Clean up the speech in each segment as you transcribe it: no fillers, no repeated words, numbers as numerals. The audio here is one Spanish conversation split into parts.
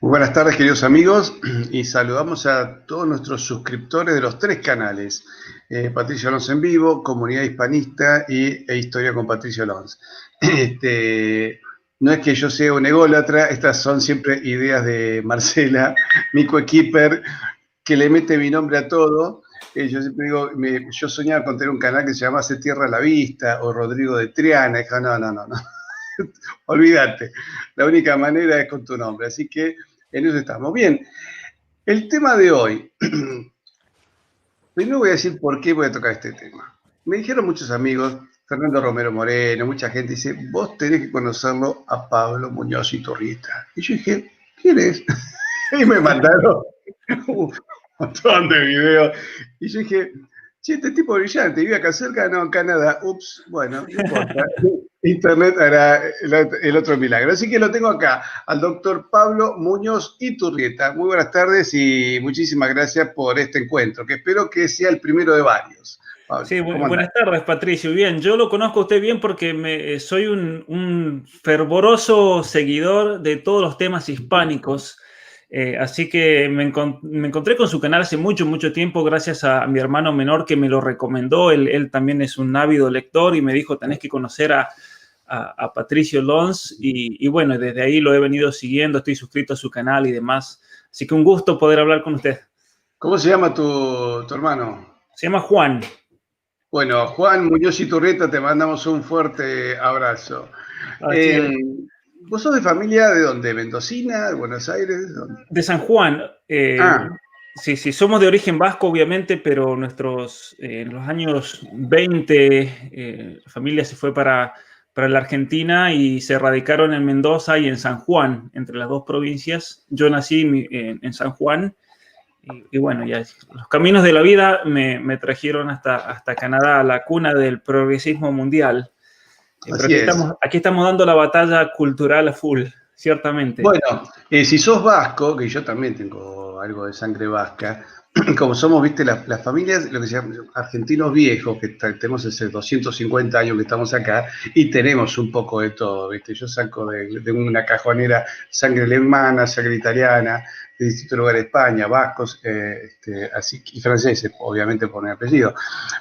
Muy buenas tardes, queridos amigos, y saludamos a todos nuestros suscriptores de los tres canales, Patricio Alonso en Vivo, Comunidad Hispanista e Historia con Patricio Alonso. No es que yo sea un ególatra, estas son siempre ideas de Marcela, mi coequiper, que le mete mi nombre a todo. Yo siempre digo, yo soñaba con tener un canal que se llamase Tierra a la Vista o Rodrigo de Triana. No. Olvídate, la única manera es con tu nombre, así que en eso estamos. Bien, el tema de hoy, primero voy a decir por qué voy a tocar este tema. Me dijeron muchos amigos, Fernando Romero Moreno, mucha gente dice, vos tenés que conocerlo a Pablo Muñoz Iturrieta. Y yo dije, ¿quién es? Y me mandaron un montón de videos. Y yo dije, che, este tipo brillante, vive acá cerca, no, en Canadá. Ups, bueno, no importa. Internet hará el otro milagro. Así que lo tengo acá, al doctor Pablo Muñoz Iturrieta. Muy buenas tardes y muchísimas gracias por este encuentro, que espero que sea el primero de varios. Pablo, Sí, ¿cómo andás? buenas tardes, Patricio. Bien, yo lo conozco a usted bien porque soy un fervoroso seguidor de todos los temas hispánicos. Así que me encontré con su canal hace mucho tiempo gracias a mi hermano menor que me lo recomendó. Él también es un ávido lector y me dijo, tenés que conocer a Patricio Lons. Y bueno, desde ahí lo he venido siguiendo, estoy suscrito a su canal y demás. Así que un gusto poder hablar con usted. ¿Cómo se llama tu hermano? Se llama Juan. Bueno, Juan Muñoz Iturrieta, te mandamos un fuerte abrazo. Así Eh, es. ¿Vos sos de familia de dónde? ¿Mendocina? ¿De Buenos Aires? ¿Dónde? De San Juan. Ah, Sí, somos de origen vasco, obviamente, pero en los años 20, la familia se fue para la Argentina y se radicaron en Mendoza y en San Juan, entre las dos provincias. Yo nací en San Juan y bueno, ya los caminos de la vida me trajeron hasta Canadá, la cuna del progresismo mundial. Pero así es. aquí estamos dando la batalla cultural a full, ciertamente. Bueno, si sos vasco, que yo también tengo algo de sangre vasca, como somos, viste, las familias, lo que se llama argentinos viejos, que tenemos hace 250 años que estamos acá, y tenemos un poco de todo, viste. Yo saco de una cajonera sangre alemana, sangre italiana, de distintos lugares de España, vascos, así, y franceses, obviamente por mi apellido.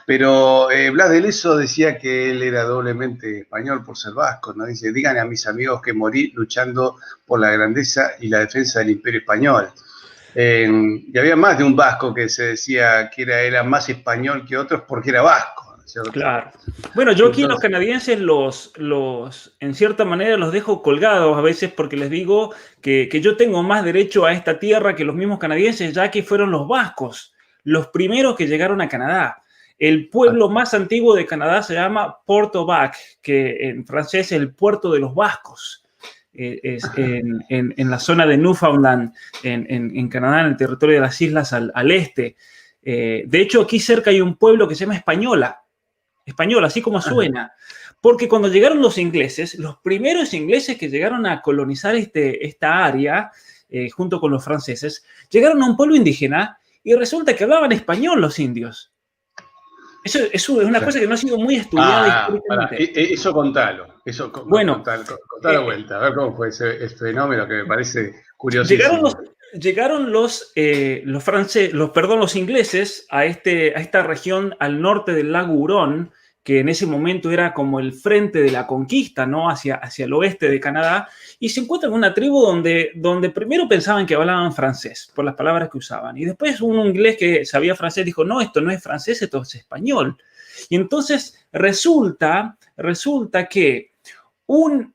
Pero Blas de Lezo decía que él era doblemente español por ser vasco, ¿no? Dice, digan a mis amigos que morí luchando por la grandeza y la defensa del Imperio Español. Y había más de un vasco que se decía que era más español que otros porque era vasco, ¿no es cierto? Claro. Bueno, yo aquí los Entonces, canadienses en cierta manera los dejo colgados a veces porque les digo que yo tengo más derecho a esta tierra que los mismos canadienses, ya que fueron los vascos los primeros que llegaron a Canadá. El pueblo más antiguo de Canadá se llama Port aux Vaches, que en francés es el puerto de los vascos. Es en la zona de Newfoundland, en Canadá, en el territorio de las islas al este. De hecho, aquí cerca hay un pueblo que se llama Español, así como suena. Porque cuando llegaron los ingleses, los primeros ingleses que llegaron a colonizar esta área, junto con los franceses, llegaron a un pueblo indígena y resulta que hablaban español los indios. Eso es una cosa que no ha sido muy estudiada pará, históricamente. eso contalo, Bueno, contá la vuelta, a ver cómo fue ese fenómeno que me parece llegaron curiosísimo. los ingleses a esta región al norte del lago Hurón, que en ese momento era como el frente de la conquista, ¿no? Hacia el oeste de Canadá, y se encuentran en una tribu donde primero pensaban que hablaban francés, por las palabras que usaban, y después un inglés que sabía francés dijo, no, esto no es francés, esto es español. Y entonces resulta que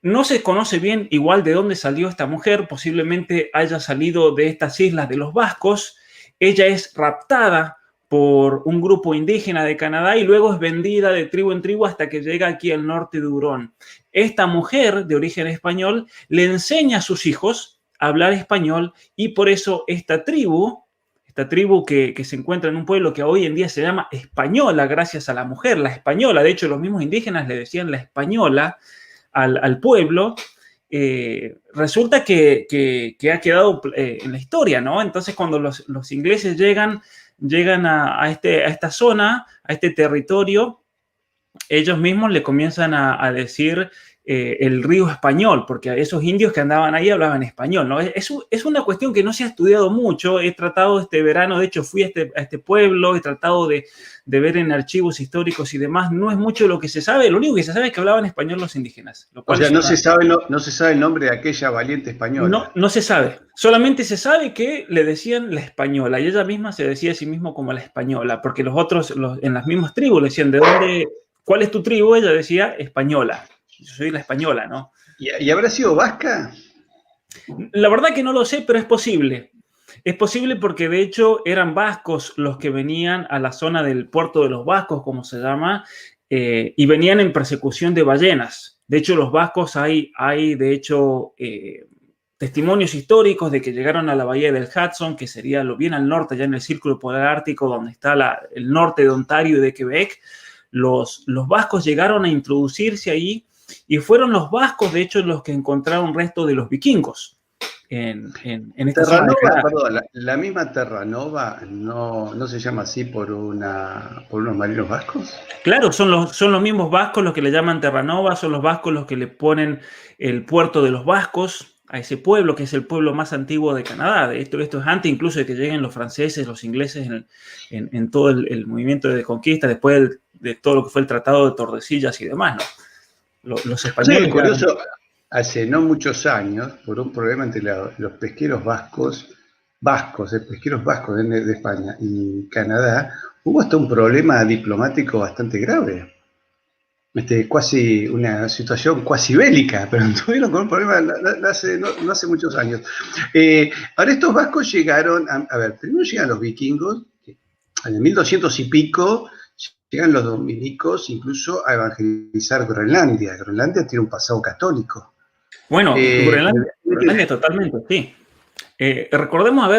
no se conoce bien igual de dónde salió esta mujer, posiblemente haya salido de estas islas de los vascos. Ella es raptada por un grupo indígena de Canadá y luego es vendida de tribu en tribu hasta que llega aquí al norte de Hurón. Esta mujer de origen español le enseña a sus hijos a hablar español y por eso esta tribu que se encuentra en un pueblo que hoy en día se llama Española, gracias a la mujer, la española. De hecho, los mismos indígenas le decían la española al pueblo, resulta que ha quedado en la historia, ¿no? Entonces, cuando los ingleses llegan a esta zona, a este territorio, ellos mismos le comienzan a decir el río español, porque esos indios que andaban ahí hablaban español, ¿no? Es una cuestión que no se ha estudiado mucho. He tratado este verano, de hecho fui a este pueblo, he tratado de ver en archivos históricos y demás. No es mucho lo que se sabe, lo único que se sabe es que hablaban español los indígenas. Lo cual O sea, no se sabe el nombre de aquella valiente española. no se sabe, solamente se sabe que le decían la española, y ella misma se decía a sí misma como la española, porque los otros en las mismas tribus le decían, ¿cuál es tu tribu? Ella decía española. Yo soy la española, ¿no? ¿Y habrá sido vasca? La verdad que no lo sé, pero es posible. Es posible porque de hecho eran vascos los que venían a la zona del puerto de los vascos, como se llama, y venían en persecución de ballenas. De hecho, los vascos hay de hecho, testimonios históricos de que llegaron a la bahía del Hudson, que sería lo bien al norte, ya en el círculo polar ártico, donde está el norte de Ontario y de Quebec. Los vascos llegaron a introducirse ahí, y fueron los vascos, de hecho, los que encontraron restos de los vikingos en esta zona de Canadá. Perdón, la misma Terranova no se llama así por unos marinos vascos. Claro, son los mismos vascos los que le llaman Terranova, son los vascos los que le ponen el puerto de los vascos a ese pueblo, que es el pueblo más antiguo de Canadá. Esto es antes incluso de que lleguen los franceses, los ingleses en todo el movimiento de conquista, después de todo lo que fue el Tratado de Tordesillas y demás, ¿no? Los españoles. Sí, curioso, hace no muchos años, por un problema entre los pesqueros pesqueros vascos de España y Canadá, hubo hasta un problema diplomático bastante grave. Una situación cuasi bélica, pero tuvieron con un problema no hace muchos años. Ahora estos vascos llegaron, primero llegan los vikingos, en el 1200 y pico, llegan los dominicos incluso a evangelizar Groenlandia. Groenlandia tiene un pasado católico. Bueno, Groenlandia totalmente, sí. Recordemos,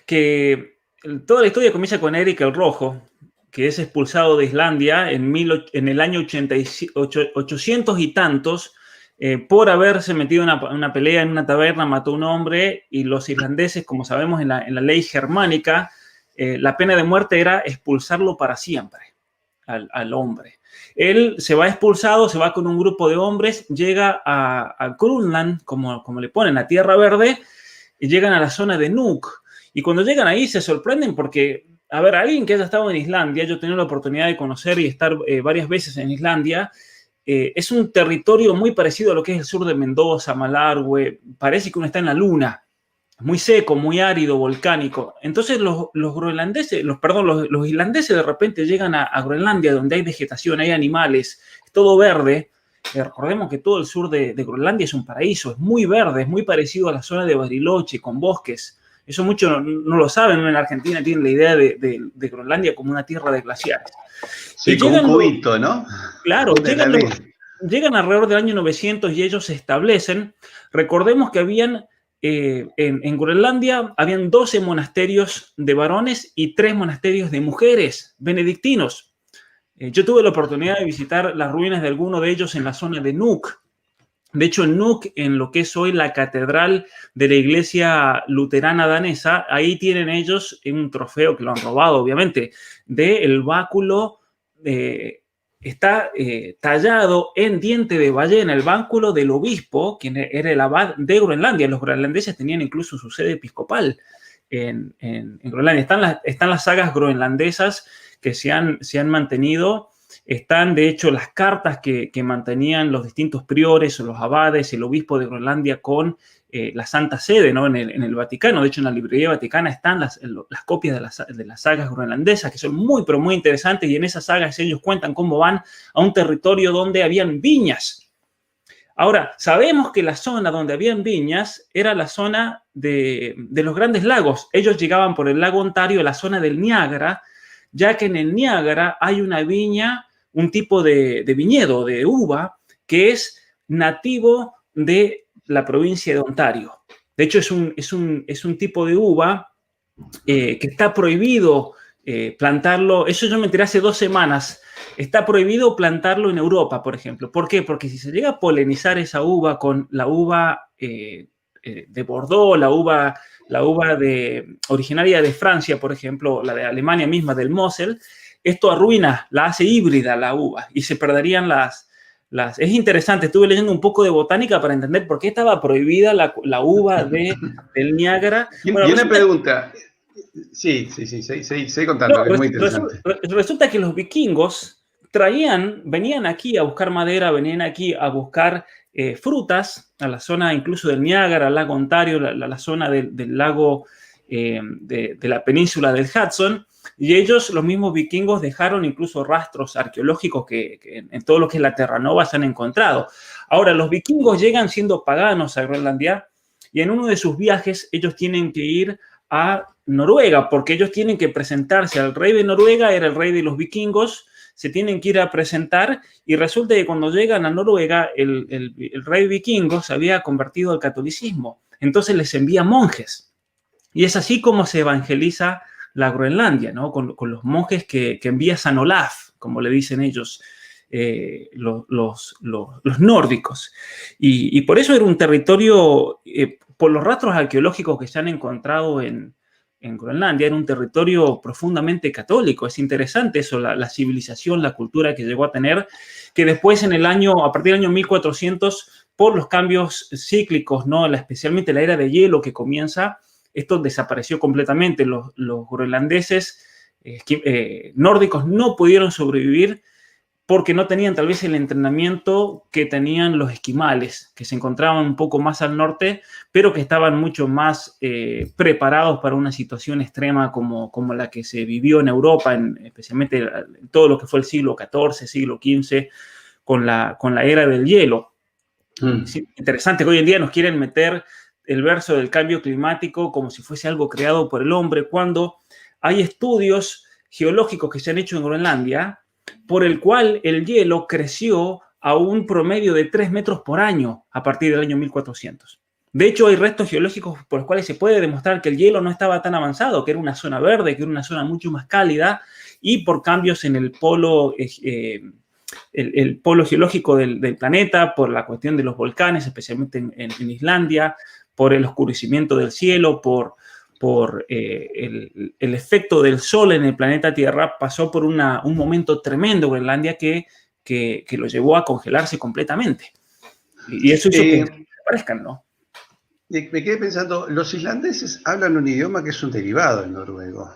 que toda la historia comienza con Eric el Rojo, que es expulsado de Islandia en el año 800 y tantos, por haberse metido en una pelea en una taberna, mató a un hombre, y los irlandeses, como sabemos en la ley germánica, la pena de muerte era expulsarlo para siempre al hombre. Él se va expulsado, se va con un grupo de hombres, llega a Grönland, como le ponen, a Tierra Verde, y llegan a la zona de Nuuk. Y cuando llegan ahí se sorprenden porque, alguien que haya estado en Islandia, yo he tenido la oportunidad de conocer y estar varias veces en Islandia, es un territorio muy parecido a lo que es el sur de Mendoza, Malargüe, parece que uno está en la luna. Muy seco, muy árido, volcánico. Entonces los islandeses de repente llegan a Groenlandia, donde hay vegetación, hay animales, es todo verde. Recordemos que todo el sur de Groenlandia es un paraíso, es muy verde, es muy parecido a la zona de Bariloche, con bosques. Eso muchos no lo saben, ¿no? En Argentina tienen la idea de Groenlandia como una tierra de glaciares. Sí, como un cubito, ¿no? Claro, llegan alrededor del año 900 y ellos se establecen. Recordemos que habían en Groenlandia habían 12 monasterios de varones y 3 monasterios de mujeres benedictinos. Yo tuve la oportunidad de visitar las ruinas de alguno de ellos en la zona de Nuuk. De hecho, en Nuuk, en lo que es hoy la catedral de la iglesia luterana danesa, ahí tienen ellos un trofeo que lo han robado, obviamente, del báculo. Está tallado en diente de ballena el báculo del obispo, quien era el abad de Groenlandia. Los groenlandeses tenían incluso su sede episcopal en Groenlandia. Están las sagas groenlandesas que se han mantenido. Están, de hecho, las cartas que mantenían los distintos priores o los abades, el obispo de Groenlandia con la Santa Sede, ¿no? en el Vaticano. De hecho, en la librería vaticana están las copias de las sagas groenlandesas, que son muy, pero muy interesantes, y en esas sagas ellos cuentan cómo van a un territorio donde habían viñas. Ahora, sabemos que la zona donde habían viñas era la zona de los Grandes Lagos. Ellos llegaban por el lago Ontario a la zona del Niágara, ya que en el Niágara hay una viña, un tipo de viñedo, de uva, que es nativo de la provincia de Ontario. De hecho, es un tipo de uva que está prohibido plantarlo. Eso yo me enteré hace 2 semanas. Está prohibido plantarlo en Europa, por ejemplo. ¿Por qué? Porque si se llega a polinizar esa uva con la uva de Bordeaux, la uva originaria de Francia, por ejemplo, la de Alemania misma, del Mosel, esto arruina, la hace híbrida la uva y se perderían las Es interesante, estuve leyendo un poco de botánica para entender por qué estaba prohibida la uva del Niágara. Bueno, Y una pregunta, sí, seguí contando, que es muy interesante. resulta que los vikingos venían aquí a buscar madera, venían aquí a buscar frutas, a la zona incluso del Niágara, al lago Ontario, la zona del lago de la península del Hudson, y ellos, los mismos vikingos, dejaron incluso rastros arqueológicos que en todo lo que es la Terranova se han encontrado. Ahora, los vikingos llegan siendo paganos a Groenlandia, y en uno de sus viajes ellos tienen que ir a Noruega, porque ellos tienen que presentarse al rey de Noruega, era el rey de los vikingos, se tienen que ir a presentar, y resulta que cuando llegan a Noruega, el rey vikingo se había convertido al catolicismo, entonces les envía monjes, y es así como se evangeliza la Groenlandia, ¿no? Con los monjes que envía San Olaf, como le dicen ellos, los nórdicos, y por eso era un territorio, por los rastros arqueológicos que se han encontrado en Groenlandia, era un territorio profundamente católico. Es interesante eso, la civilización, la cultura que llegó a tener, que después a partir del año 1400, por los cambios cíclicos, ¿no? Especialmente la era de hielo que comienza, esto desapareció completamente. Los groenlandeses nórdicos no pudieron sobrevivir porque no tenían tal vez el entrenamiento que tenían los esquimales, que se encontraban un poco más al norte, pero que estaban mucho más preparados para una situación extrema como la que se vivió en Europa, especialmente en todo lo que fue el siglo XIV, siglo XV, con la era del hielo. Es interesante que hoy en día nos quieren meter el verso del cambio climático como si fuese algo creado por el hombre, cuando hay estudios geológicos que se han hecho en Groenlandia, por el cual el hielo creció a un promedio de 3 metros por año a partir del año 1400. De hecho, hay restos geológicos por los cuales se puede demostrar que el hielo no estaba tan avanzado, que era una zona verde, que era una zona mucho más cálida, y por cambios en el polo, el polo geológico del planeta, por la cuestión de los volcanes, especialmente en Islandia, por el oscurecimiento del cielo, por el efecto del sol en el planeta Tierra, pasó por un momento tremendo Groenlandia que lo llevó a congelarse completamente. Y eso hizo que desaparezcan, ¿no? Me quedé pensando, los islandeses hablan un idioma que es un derivado del noruego.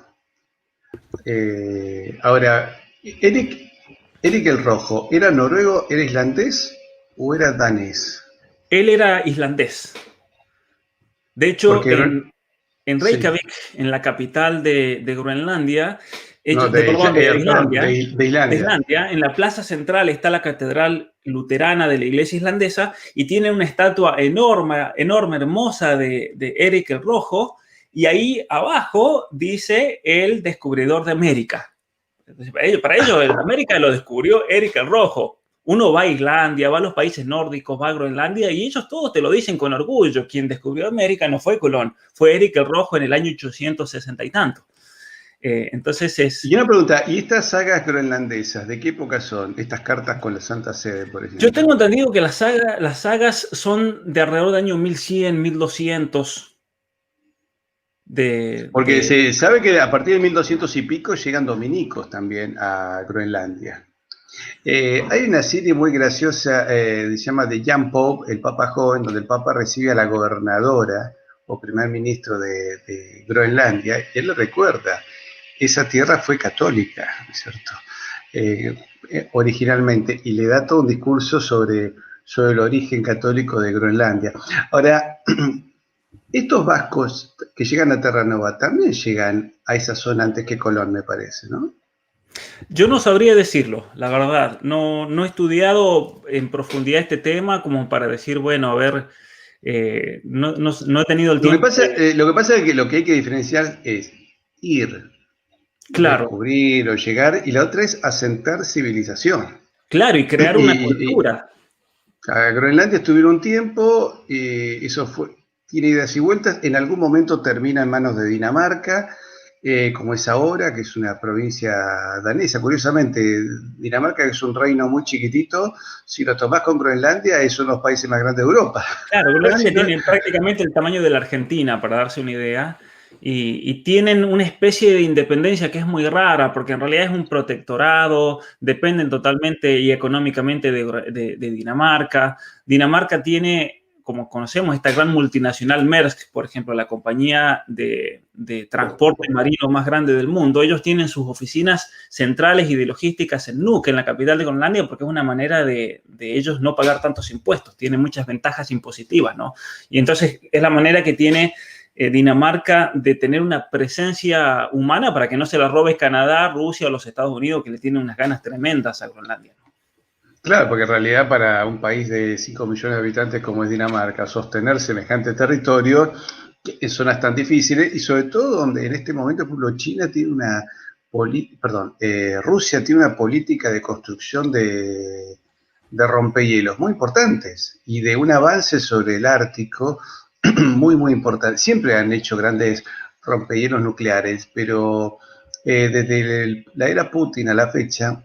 Ahora, Erik el Rojo, ¿era noruego, era islandés o era danés? Él era islandés. De hecho, en Reykjavik, sí, en la capital de Groenlandia, de Islandia, en la plaza central está la catedral luterana de la iglesia islandesa y tiene una estatua enorme, hermosa de Erik el Rojo, y ahí abajo dice el descubridor de América. Entonces, para ellos América lo descubrió Erik el Rojo. Uno va a Islandia, va a los países nórdicos, va a Groenlandia, y ellos todos te lo dicen con orgullo. Quien descubrió América no fue Colón, fue Erik el Rojo en el año 860 y tanto. Entonces Y una pregunta, ¿y estas sagas groenlandesas, de qué época son? Estas cartas con la Santa Sede, por ejemplo. Yo tengo entendido que las sagas son de alrededor del año 1100, 1200. Porque se sabe que a partir de 1200 y pico llegan dominicos también a Groenlandia. Hay una serie muy graciosa, se llama The Young Pope, el Papa Joven, donde el Papa recibe a la gobernadora o primer ministro de Groenlandia, y él le recuerda, esa tierra fue católica, ¿no es cierto? Originalmente, y le da todo un discurso sobre el origen católico de Groenlandia. Ahora, estos vascos que llegan a Terranova también llegan a esa zona antes que Colón, me parece, ¿no? Yo no sabría decirlo, la verdad. No he estudiado en profundidad este tema como para decir, bueno, a ver, no he tenido el tiempo. Lo que pasa es que lo que hay que diferenciar es ir, claro, descubrir o llegar, y la otra es asentar civilización. Claro, y crear una cultura. A Groenlandia estuvieron un tiempo, eso tiene idas y vueltas, en algún momento termina en manos de Dinamarca, como es ahora, que es una provincia danesa. Curiosamente, Dinamarca, que es un reino muy chiquitito, si lo tomás con Groenlandia, es uno de los países más grandes de Europa. Claro, Groenlandia tiene prácticamente el tamaño de la Argentina, para darse una idea. y tienen una especie de independencia que es muy rara, porque en realidad es un protectorado, dependen totalmente y económicamente de Dinamarca. Dinamarca tiene, como conocemos, esta gran multinacional Maersk, por ejemplo, la compañía de transporte marino más grande del mundo. Ellos tienen sus oficinas centrales y de logísticas en Nuuk, en la capital de Groenlandia, porque es una manera de ellos no pagar tantos impuestos. Tienen muchas ventajas impositivas, ¿no? Y entonces es la manera que tiene Dinamarca de tener una presencia humana para que no se la robe Canadá, Rusia o los Estados Unidos, que le tienen unas ganas tremendas a Groenlandia. Claro, porque en realidad para un país de 5 millones de habitantes como es Dinamarca, sostener semejante territorio en zonas tan difíciles y sobre todo donde en este momento, por ejemplo, China tiene una Rusia tiene una política de construcción de rompehielos muy importantes y de un avance sobre el Ártico muy, muy importante. Siempre han hecho grandes rompehielos nucleares, pero desde la era Putin a la fecha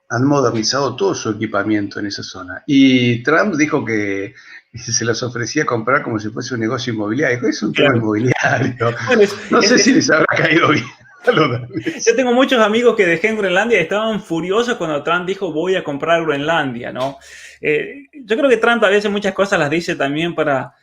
han modernizado todo su equipamiento en esa zona. Y Trump dijo que se los ofrecía comprar como si fuese un negocio inmobiliario. Es un tema Claro. inmobiliario. Bueno, No sé si les habrá caído bien a los yo daneses. tengo muchos amigos que dejé en Groenlandia y estaban furiosos cuando Trump dijo voy a comprar Groenlandia, ¿no? Yo creo que Trump a veces muchas cosas las dice también para...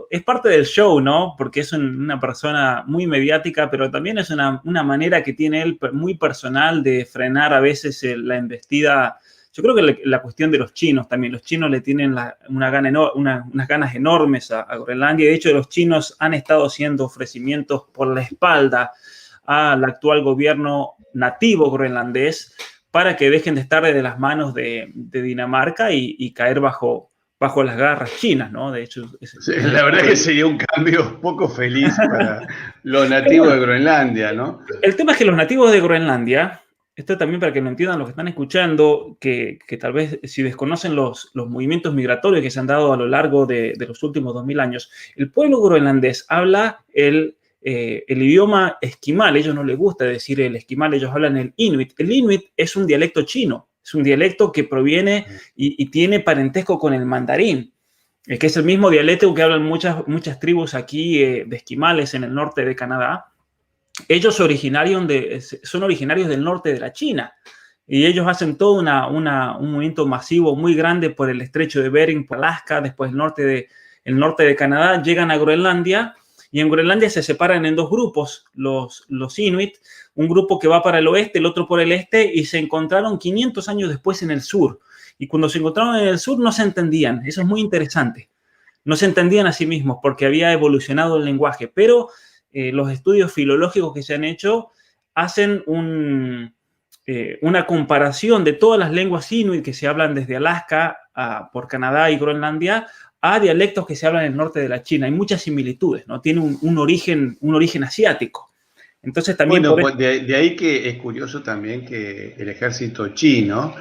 es parte del show, ¿no? Porque es una persona muy mediática, pero también es una manera que tiene él muy personal de frenar a veces la embestida. Yo creo que la cuestión de los chinos también, los chinos le tienen unas ganas enormes a Groenlandia. De hecho, los chinos han estado haciendo ofrecimientos por la espalda al actual gobierno nativo groenlandés para que dejen de estar de las manos de Dinamarca y caer bajo las garras chinas, ¿no? De hecho, Sí, la verdad que sería un cambio poco feliz para los pero nativos bueno, de Groenlandia, ¿no? el tema es que los nativos de Groenlandia, esto también para que lo entiendan los que están escuchando, que tal vez si desconocen los movimientos migratorios que se han dado a lo largo de los últimos 2000 años, el pueblo groenlandés habla el idioma esquimal. A ellos no les gusta decir el esquimal, ellos hablan el inuit. El inuit es un dialecto chino, es un dialecto que proviene y tiene parentesco con el mandarín, que es el mismo dialecto que hablan muchas tribus aquí de esquimales en el norte de Canadá. Ellos son originarios del norte de la China y ellos hacen todo un movimiento masivo muy grande por el estrecho de Bering, por Alaska, después el norte de Canadá, llegan a Groenlandia y en Groenlandia se separan en dos grupos, los Inuit, un grupo que va para el oeste, el otro por el este, y se encontraron 500 años después en el sur. Y cuando se encontraron en el sur no se entendían, eso es muy interesante. No se entendían a sí mismos porque había evolucionado el lenguaje, pero los estudios filológicos que se han hecho hacen una comparación de todas las lenguas inuit que se hablan desde Alaska por Canadá y Groenlandia a dialectos que se hablan en el norte de la China. Hay muchas similitudes, ¿no? Tiene un origen asiático. Entonces también Bueno, por eso... pues de ahí que es curioso también que el ejército chino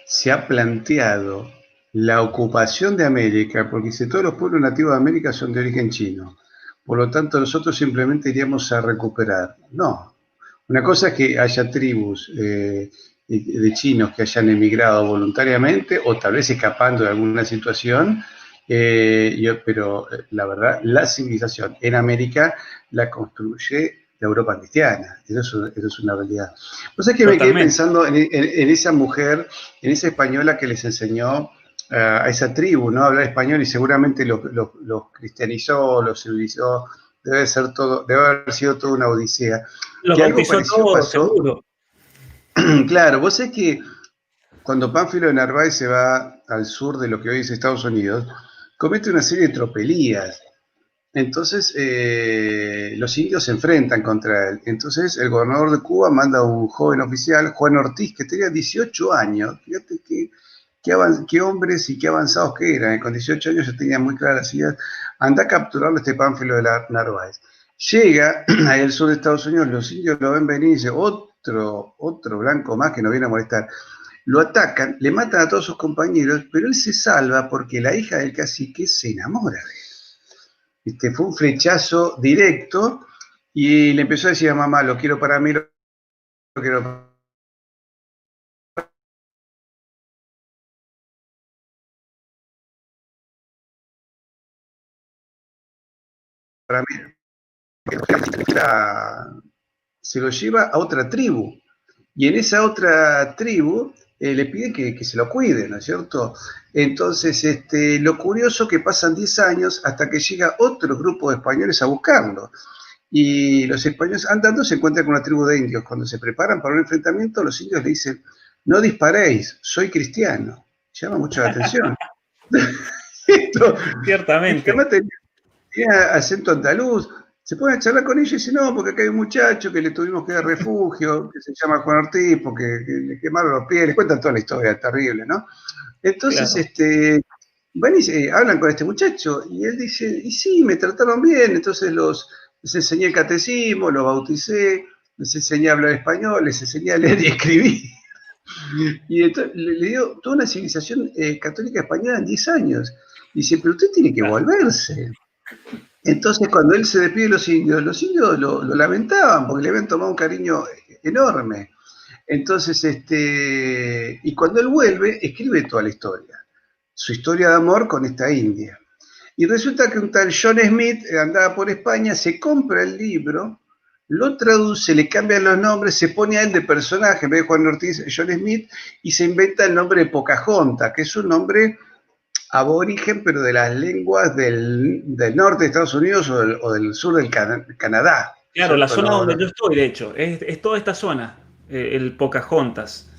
se ha planteado la ocupación de América, porque si todos los pueblos nativos de América son de origen chino, por lo tanto nosotros simplemente iríamos a recuperar. No, una cosa es que haya tribus de chinos que hayan emigrado voluntariamente o tal vez escapando de alguna situación, pero la verdad, la civilización en América la construye la Europa cristiana, eso es una realidad. Pues es que me quedé Totalmente. pensando en esa mujer, en esa española que les enseñó a esa tribu, ¿no? A hablar español y seguramente los cristianizó, los civilizó, debe haber sido toda una odisea. Los Que algo bautizó parecido todos, pasó. seguro. Claro, vos sabés que cuando Pánfilo de Narváez se va al sur de lo que hoy es Estados Unidos, comete una serie de tropelías. Entonces los indios se enfrentan contra él. Entonces el gobernador de Cuba manda a un joven oficial, Juan Ortiz, que tenía 18 años. Fíjate qué hombres y qué avanzados que eran. Con 18 años ya tenían muy claras las ideas. Anda a capturarlo este Pánfilo de Narváez. Llega al sur de Estados Unidos, los indios lo ven venir y dicen, otro blanco más que nos viene a molestar. Lo atacan, le matan a todos sus compañeros, pero él se salva porque la hija del cacique se enamora de él. Fue un flechazo directo y le empezó a decir a mamá, lo quiero para mí, lo quiero para mí. se lo lleva a otra tribu. Y en esa otra tribu le pide que se lo cuide, ¿no es cierto? Entonces, lo curioso que pasan 10 años hasta que llega otro grupo de españoles a buscarlo. Y los españoles andando se encuentran con una tribu de indios. Cuando se preparan para un enfrentamiento, los indios le dicen, no disparéis, soy cristiano. Llama mucho la atención. Esto, Ciertamente. Además tenía acento andaluz. Se ponen a charlar con ellos y dicen, no, porque acá hay un muchacho que le tuvimos que dar refugio, que se llama Juan Ortiz, porque le quemaron los pies, les cuentan toda la historia terrible, ¿no? Entonces, Claro. van y hablan con este muchacho, y él dice, y sí, me trataron bien, entonces les enseñé el catecismo, los bauticé, les enseñé a hablar español, les enseñé a leer y escribir. Y entonces le dio toda una civilización católica española en 10 años. Y dice, pero usted tiene que volverse. Entonces, cuando él se despide de los indios lo lamentaban porque le habían tomado un cariño enorme. Entonces, y cuando él vuelve, escribe toda la historia, su historia de amor con esta india. Y resulta que un tal John Smith andaba por España, se compra el libro, lo traduce, le cambian los nombres, se pone a él de personaje, en vez de Juan Ortiz, John Smith, y se inventa el nombre de Pocahontas, que es un nombre aborigen, pero de las lenguas del norte de Estados Unidos o del sur del Canadá. Claro, la ¿Cierto? zona donde yo estoy, de hecho, es toda esta zona, el Pocahontas.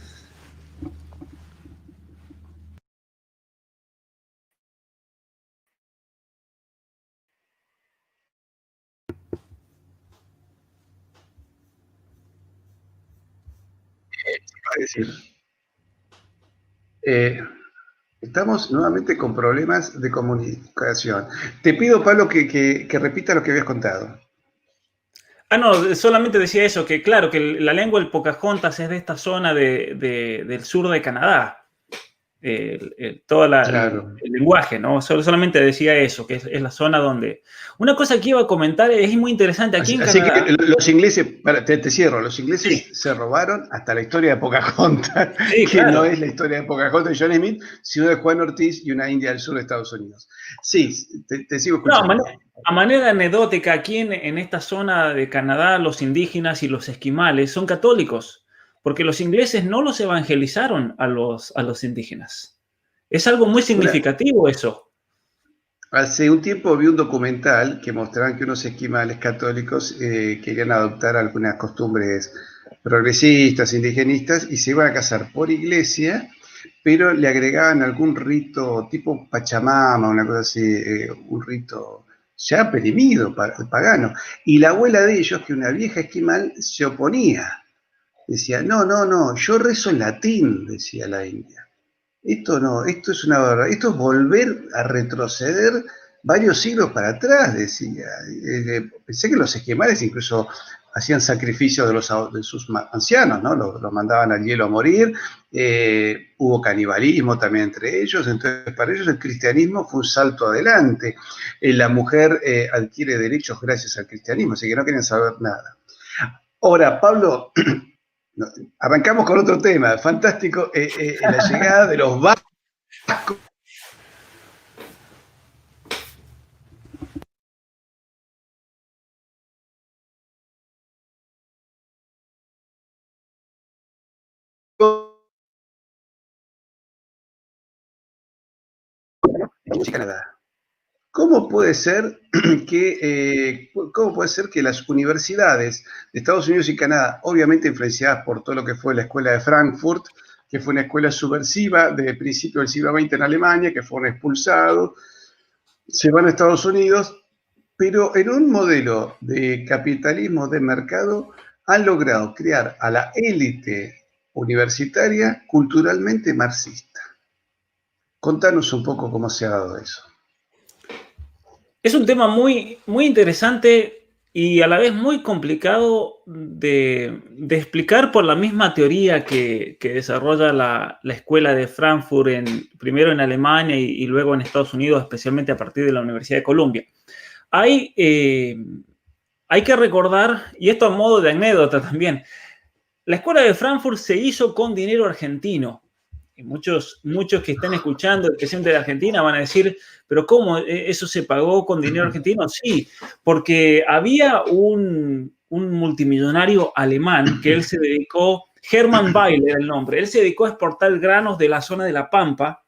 Estamos nuevamente con problemas de comunicación. Te pido, Pablo, que repita lo que habías contado. Ah, no, solamente decía eso, que claro, que la lengua del Pocahontas es de esta zona del sur de Canadá. Claro. El lenguaje, ¿no? Solamente decía eso, que es la zona donde... Una cosa que iba a comentar es muy interesante aquí en Así que Canadá. los ingleses, te cierro, los ingleses Sí, se robaron hasta la historia de Pocahontas, sí, que no claro. es la historia de Pocahontas de John Smith, sino de Juan Ortiz y una india del sur de Estados Unidos. Sí, te sigo No, escuchando. a manera anecdótica, aquí en esta zona de Canadá, los indígenas y los esquimales son católicos, porque los ingleses no los evangelizaron a los indígenas. Es algo muy significativo eso. Hace un tiempo vi un documental que mostraban que unos esquimales católicos querían adoptar algunas costumbres progresistas, indigenistas, y se iban a casar por iglesia, pero le agregaban algún rito tipo Pachamama, una cosa así, un rito ya perimido, pagano. Y la abuela de ellos, que una vieja esquimal, se oponía. Decía, no, no, no, yo rezo en latín, decía la india. Esto no, esto es una verdad, esto es volver a retroceder varios siglos para atrás, decía. Pensé que los esquimales incluso hacían sacrificios de sus ancianos, ¿no? Los mandaban al hielo a morir, hubo canibalismo también entre ellos, entonces para ellos el cristianismo fue un salto adelante. La mujer adquiere derechos gracias al cristianismo, así que no querían saber nada. Ahora, Pablo, arrancamos con otro tema, fantástico, la llegada de los vascos. Canadá. ¿Cómo puede ser que las universidades de Estados Unidos y Canadá, obviamente influenciadas por todo lo que fue la escuela de Frankfurt, que fue una escuela subversiva de principio del siglo XX en Alemania, que fueron expulsados, se van a Estados Unidos, pero en un modelo de capitalismo de mercado han logrado crear a la élite universitaria culturalmente marxista? Contanos un poco cómo se ha dado eso. Es un tema muy, muy interesante y a la vez muy complicado de explicar por la misma teoría que desarrolla la escuela de Frankfurt, primero en Alemania y luego en Estados Unidos, especialmente a partir de la Universidad de Columbia. Hay que recordar, y esto a modo de anécdota también, la escuela de Frankfurt se hizo con dinero argentino. muchos que estén escuchando, especialmente de Argentina, van a decir, pero ¿cómo? ¿Eso se pagó con dinero argentino? Sí, porque había un multimillonario alemán que él se dedicó, Hermann Bayle era el nombre, él se dedicó a exportar granos de la zona de La Pampa,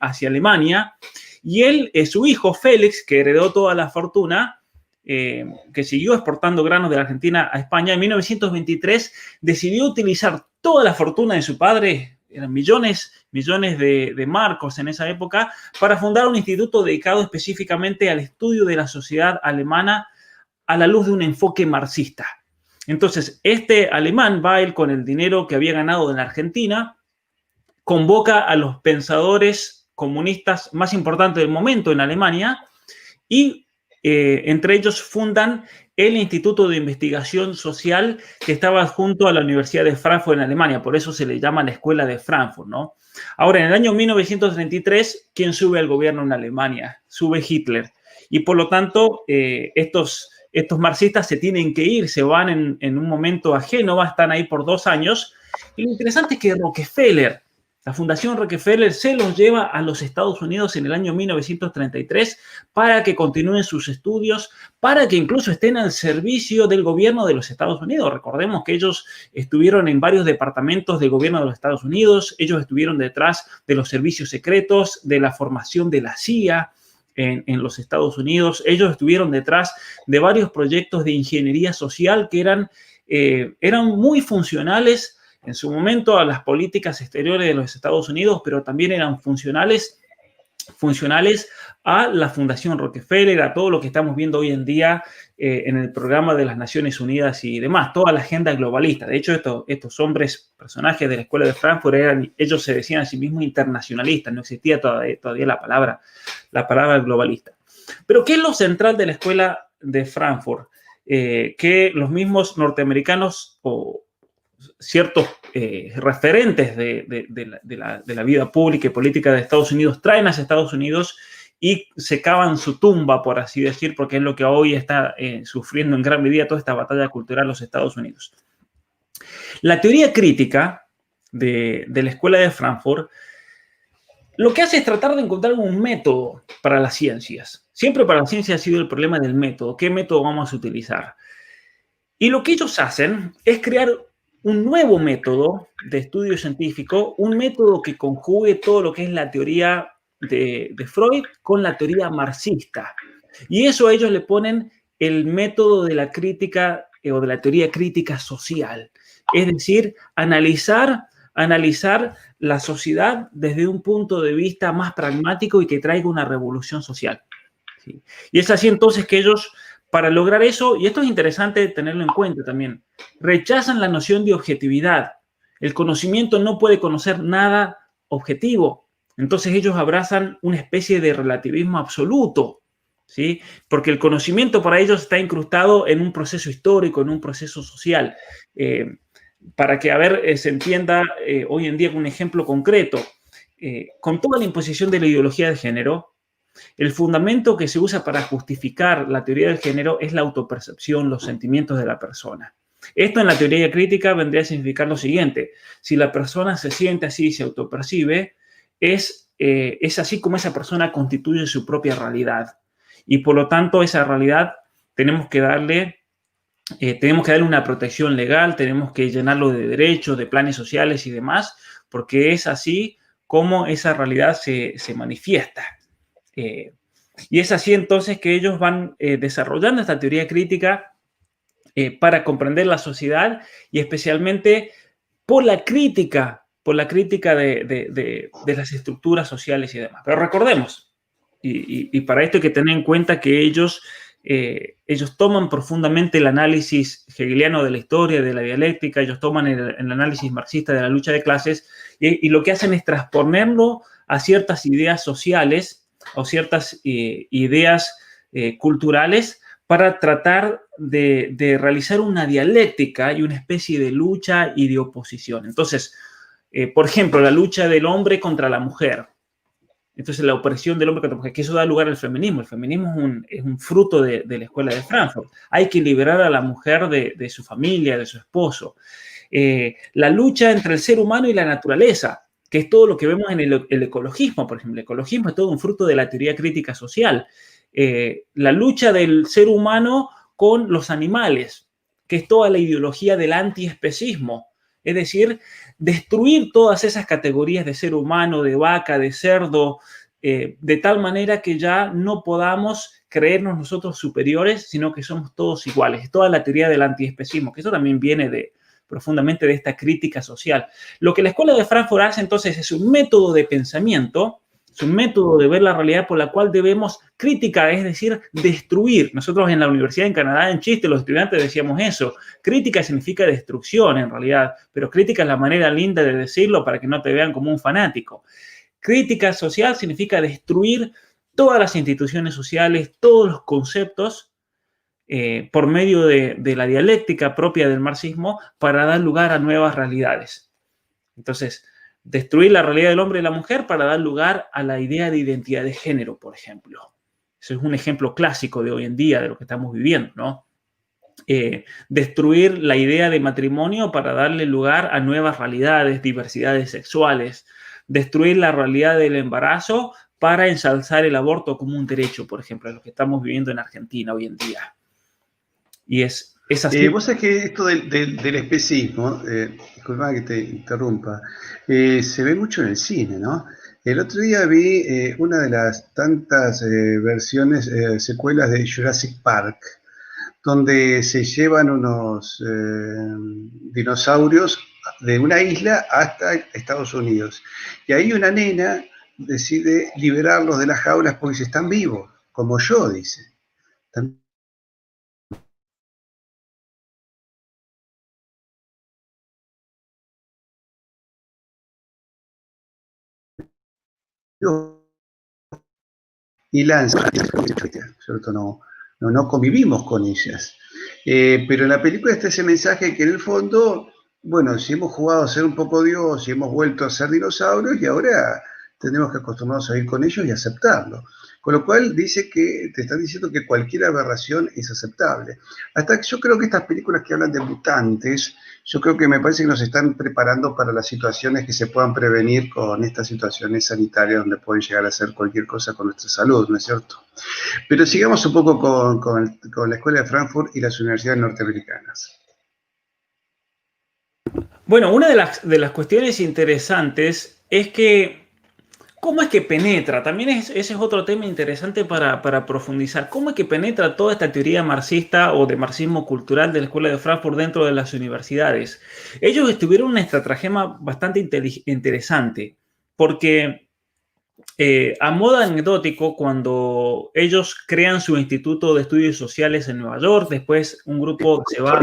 hacia Alemania, y él, su hijo Félix, que heredó toda la fortuna, que siguió exportando granos de la Argentina a España, en 1923 decidió utilizar toda la fortuna de su padre, eran millones de marcos en esa época, para fundar un instituto dedicado específicamente al estudio de la sociedad alemana a la luz de un enfoque marxista. Entonces, este alemán, Bail, con el dinero que había ganado en la Argentina, convoca a los pensadores comunistas más importantes del momento en Alemania y entre ellos fundan el Instituto de Investigación Social que estaba junto a la Universidad de Frankfurt en Alemania, por eso se le llama la Escuela de Frankfurt, ¿no? Ahora, en el año 1933, ¿quién sube al gobierno en Alemania? Sube Hitler. Y por lo tanto, estos marxistas se tienen que ir, se van en un momento a Génova, están ahí por 2 años. Y lo interesante es que Rockefeller, la Fundación Rockefeller, se los lleva a los Estados Unidos en el año 1933 para que continúen sus estudios, para que incluso estén al servicio del gobierno de los Estados Unidos. Recordemos que ellos estuvieron en varios departamentos del gobierno de los Estados Unidos, ellos estuvieron detrás de los servicios secretos, de la formación de la CIA en los Estados Unidos, ellos estuvieron detrás de varios proyectos de ingeniería social que eran muy funcionales en su momento a las políticas exteriores de los Estados Unidos, pero también eran funcionales a la Fundación Rockefeller, a todo lo que estamos viendo hoy en día en el programa de las Naciones Unidas y demás, toda la agenda globalista. De hecho, estos hombres, personajes de la Escuela de Frankfurt, ellos se decían a sí mismos internacionalistas, no existía todavía la palabra globalista. Pero ¿qué es lo central de la Escuela de Frankfurt? Que los norteamericanos o ciertos referentes de la vida pública y política de Estados Unidos traen a Estados Unidos y se cavan su tumba, por así decir, porque es lo que hoy está sufriendo en gran medida toda esta batalla cultural los Estados Unidos. La teoría crítica de la Escuela de Frankfurt lo que hace es tratar de encontrar un método para las ciencias. Siempre para la ciencia ha sido el problema del método. ¿Qué método vamos a utilizar? Y lo que ellos hacen es crear un nuevo método de estudio científico, un método que conjugue todo lo que es la teoría de Freud con la teoría marxista. Y eso a ellos le ponen el método de la crítica o de la teoría crítica social. Es decir, analizar la sociedad desde un punto de vista más pragmático y que traiga una revolución social. ¿Sí? Y es así entonces que ellos, para lograr eso, y esto es interesante tenerlo en cuenta también, rechazan la noción de objetividad. El conocimiento no puede conocer nada objetivo. Entonces ellos abrazan una especie de relativismo absoluto, ¿sí? Porque el conocimiento para ellos está incrustado en un proceso histórico, en un proceso social. Para que, se entienda hoy en día con un ejemplo concreto, con toda la imposición de la ideología de género, el fundamento que se usa para justificar la teoría del género es la autopercepción, los sentimientos de la persona. Esto en la teoría crítica vendría a significar lo siguiente: si la persona se siente así y se autopercibe, es así como esa persona constituye su propia realidad. Y por lo tanto, esa realidad tenemos que darle una protección legal, tenemos que llenarlo de derechos, de planes sociales y demás, porque es así como esa realidad se manifiesta. Y es así entonces que ellos van desarrollando esta teoría crítica para comprender la sociedad y especialmente por la crítica de las estructuras sociales y demás. Pero recordemos, y para esto hay que tener en cuenta que ellos toman profundamente el análisis hegeliano de la historia, de la dialéctica, ellos toman el análisis marxista de la lucha de clases y lo que hacen es transponerlo a ciertas ideas sociales o ciertas ideas culturales para tratar de realizar una dialéctica y una especie de lucha y de oposición. Entonces, por ejemplo, la lucha del hombre contra la mujer. Entonces, la opresión del hombre contra la mujer, que eso da lugar al feminismo. El feminismo es un fruto de la escuela de Frankfurt. Hay que liberar a la mujer de su familia, de su esposo. La lucha entre el ser humano y la naturaleza, que es todo lo que vemos en el ecologismo, por ejemplo. El ecologismo es todo un fruto de la teoría crítica social. La lucha del ser humano con los animales, que es toda la ideología del antiespecismo. Es decir, destruir todas esas categorías de ser humano, de vaca, de cerdo, de tal manera que ya no podamos creernos nosotros superiores, sino que somos todos iguales. Es toda la teoría del antiespecismo, que eso también viene profundamente de esta crítica social. Lo que la Escuela de Frankfurt hace entonces es un método de pensamiento, es un método de ver la realidad por la cual debemos criticar, es decir, destruir. Nosotros en la universidad en Canadá, en chiste, los estudiantes decíamos eso. Crítica significa destrucción en realidad, pero crítica es la manera linda de decirlo para que no te vean como un fanático. Crítica social significa destruir todas las instituciones sociales, todos los conceptos por medio de la dialéctica propia del marxismo para dar lugar a nuevas realidades. Entonces, destruir la realidad del hombre y la mujer para dar lugar a la idea de identidad de género, por ejemplo. Eso es un ejemplo clásico de hoy en día, de lo que estamos viviendo, ¿no? Destruir la idea de matrimonio para darle lugar a nuevas realidades, diversidades sexuales. Destruir la realidad del embarazo para ensalzar el aborto como un derecho, por ejemplo, lo que estamos viviendo en Argentina hoy en día. Y es así. Vos sabés que esto del especismo, disculpa que te interrumpa, se ve mucho en el cine, ¿no? El otro día vi una de las tantas versiones, secuelas de Jurassic Park, donde se llevan unos dinosaurios de una isla hasta Estados Unidos. Y ahí una nena decide liberarlos de las jaulas porque si están vivos, como yo, dice. Están vivos. Y lanza, ¿cierto? No convivimos con ellas. Pero en la película está ese mensaje que en el fondo, bueno, si hemos jugado a ser un poco Dios, si hemos vuelto a ser dinosaurios y ahora tenemos que acostumbrarnos a ir con ellos y aceptarlo. Con lo cual dice que te están diciendo que cualquier aberración es aceptable. Hasta que yo creo que estas películas que hablan de mutantes, yo creo que me parece que nos están preparando para las situaciones que se puedan prevenir con estas situaciones sanitarias donde pueden llegar a hacer cualquier cosa con nuestra salud, ¿no es cierto? Pero sigamos un poco con la Escuela de Frankfurt y las universidades norteamericanas. Bueno, una de las cuestiones interesantes es que ¿cómo es que penetra? También ese es otro tema interesante para profundizar. ¿Cómo es que penetra toda esta teoría marxista o de marxismo cultural de la Escuela de Frankfurt dentro de las universidades? Ellos tuvieron una estratagema bastante interesante, porque a modo anecdótico, cuando ellos crean su Instituto de Estudios Sociales en Nueva York, después un grupo se va...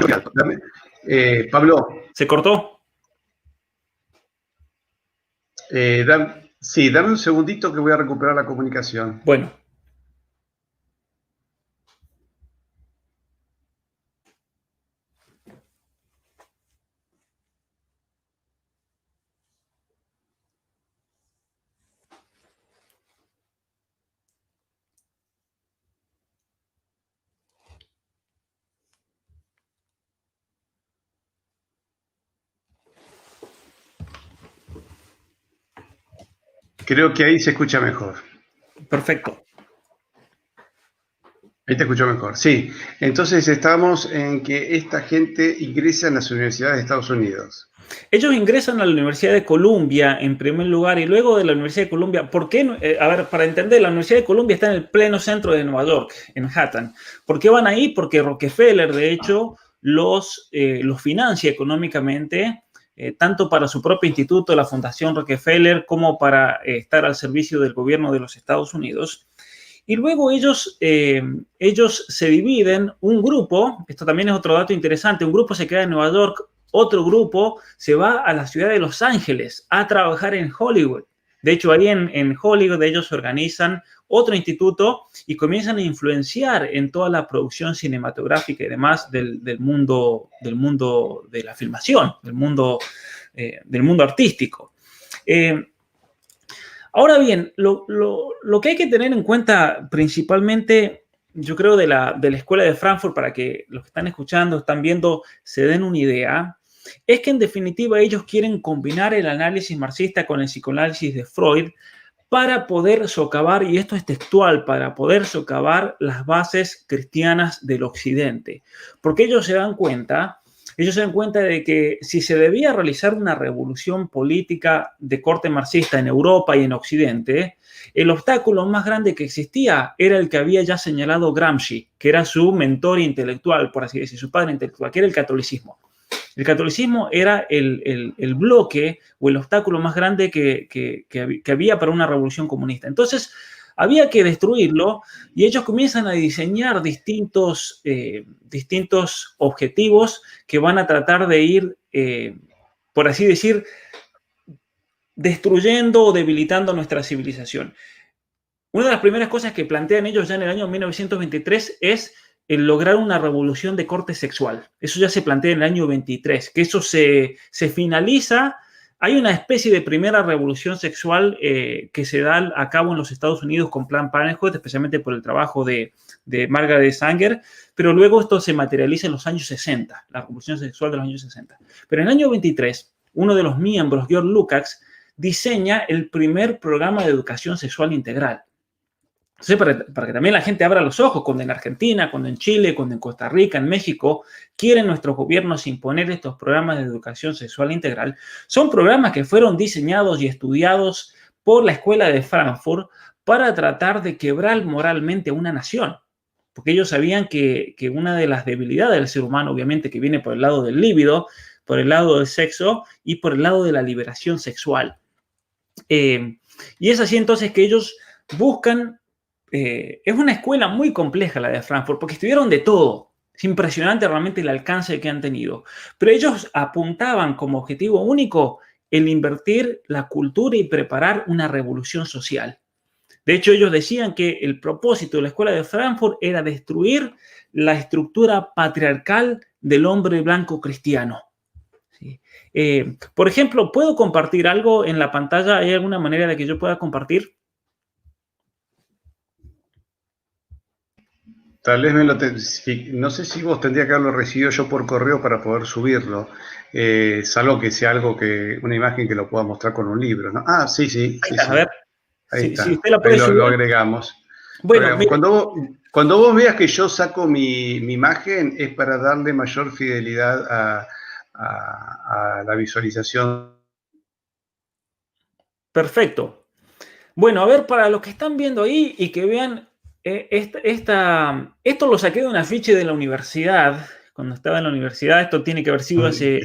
Pablo. ¿Se cortó? Sí, dame un segundito que voy a recuperar la comunicación. Bueno. Creo que ahí se escucha mejor. Perfecto. Ahí te escucho mejor, sí. Entonces estamos en que esta gente ingresa en las universidades de Estados Unidos. Ellos ingresan a la Universidad de Columbia en primer lugar y luego de la Universidad de Columbia, ¿por qué? A ver, para entender, la Universidad de Columbia está en el pleno centro de Nueva York, en Manhattan. ¿Por qué van ahí? Porque Rockefeller, de hecho, los financia económicamente, tanto para su propio instituto, la Fundación Rockefeller, como para estar al servicio del gobierno de los Estados Unidos. Y luego ellos se dividen, un grupo, esto también es otro dato interesante, un grupo se queda en Nueva York, otro grupo se va a la ciudad de Los Ángeles a trabajar en Hollywood. De hecho, ahí en Hollywood ellos organizan otro instituto y comienzan a influenciar en toda la producción cinematográfica y demás del mundo de la filmación, del mundo artístico. Ahora bien, lo que hay que tener en cuenta principalmente, yo creo, de la Escuela de Frankfurt, para que los que están escuchando, están viendo, se den una idea, es que en definitiva ellos quieren combinar el análisis marxista con el psicoanálisis de Freud para poder socavar, y esto es textual, para poder socavar las bases cristianas del Occidente. Porque ellos se dan cuenta de que si se debía realizar una revolución política de corte marxista en Europa y en Occidente, el obstáculo más grande que existía era el que había ya señalado Gramsci, que era su mentor intelectual, por así decir, su padre intelectual, que era el catolicismo. El catolicismo era el bloque o el obstáculo más grande que había para una revolución comunista. Entonces, había que destruirlo y ellos comienzan a diseñar distintos objetivos que van a tratar de ir, por así decir, destruyendo o debilitando nuestra civilización. Una de las primeras cosas que plantean ellos ya en el año 1923 es el lograr una revolución de corte sexual. Eso ya se plantea en el año 23, que eso se finaliza. Hay una especie de primera revolución sexual que se da a cabo en los Estados Unidos con Planned Parenthood, especialmente por el trabajo de Margaret Sanger, pero luego esto se materializa en los años 60, la revolución sexual de los años 60. Pero en el año 23, uno de los miembros, George Lukács, diseña el primer programa de educación sexual integral. Entonces, para que también la gente abra los ojos, cuando en Argentina, cuando en Chile, cuando en Costa Rica, en México, quieren nuestros gobiernos imponer estos programas de educación sexual integral, son programas que fueron diseñados y estudiados por la Escuela de Frankfurt para tratar de quebrar moralmente a una nación. Porque ellos sabían que una de las debilidades del ser humano, obviamente, que viene por el lado del líbido, por el lado del sexo y por el lado de la liberación sexual. Y es así entonces que ellos buscan. Es una escuela muy compleja la de Frankfurt, porque estudiaron de todo. Es impresionante realmente el alcance que han tenido. Pero ellos apuntaban como objetivo único el invertir la cultura y preparar una revolución social. De hecho, ellos decían que el propósito de la escuela de Frankfurt era destruir la estructura patriarcal del hombre blanco cristiano. ¿Sí? Por ejemplo, ¿puedo compartir algo en la pantalla? ¿Hay alguna manera de que yo pueda compartir? Tal vez no sé si vos tendría que haberlo recibido yo por correo para poder subirlo, salvo que sea una imagen que lo pueda mostrar con un libro, ¿no? Ah, sí, sí, sí, A ver, ahí está. Si usted la puede Ahí subir. lo agregamos. Bueno, cuando vos veas que yo saco mi imagen, es para darle mayor fidelidad a la visualización. Perfecto. Bueno, a ver, para los que están viendo ahí y que vean, esto lo saqué de un afiche de la universidad, cuando estaba en la universidad. Esto tiene que haber sido hace...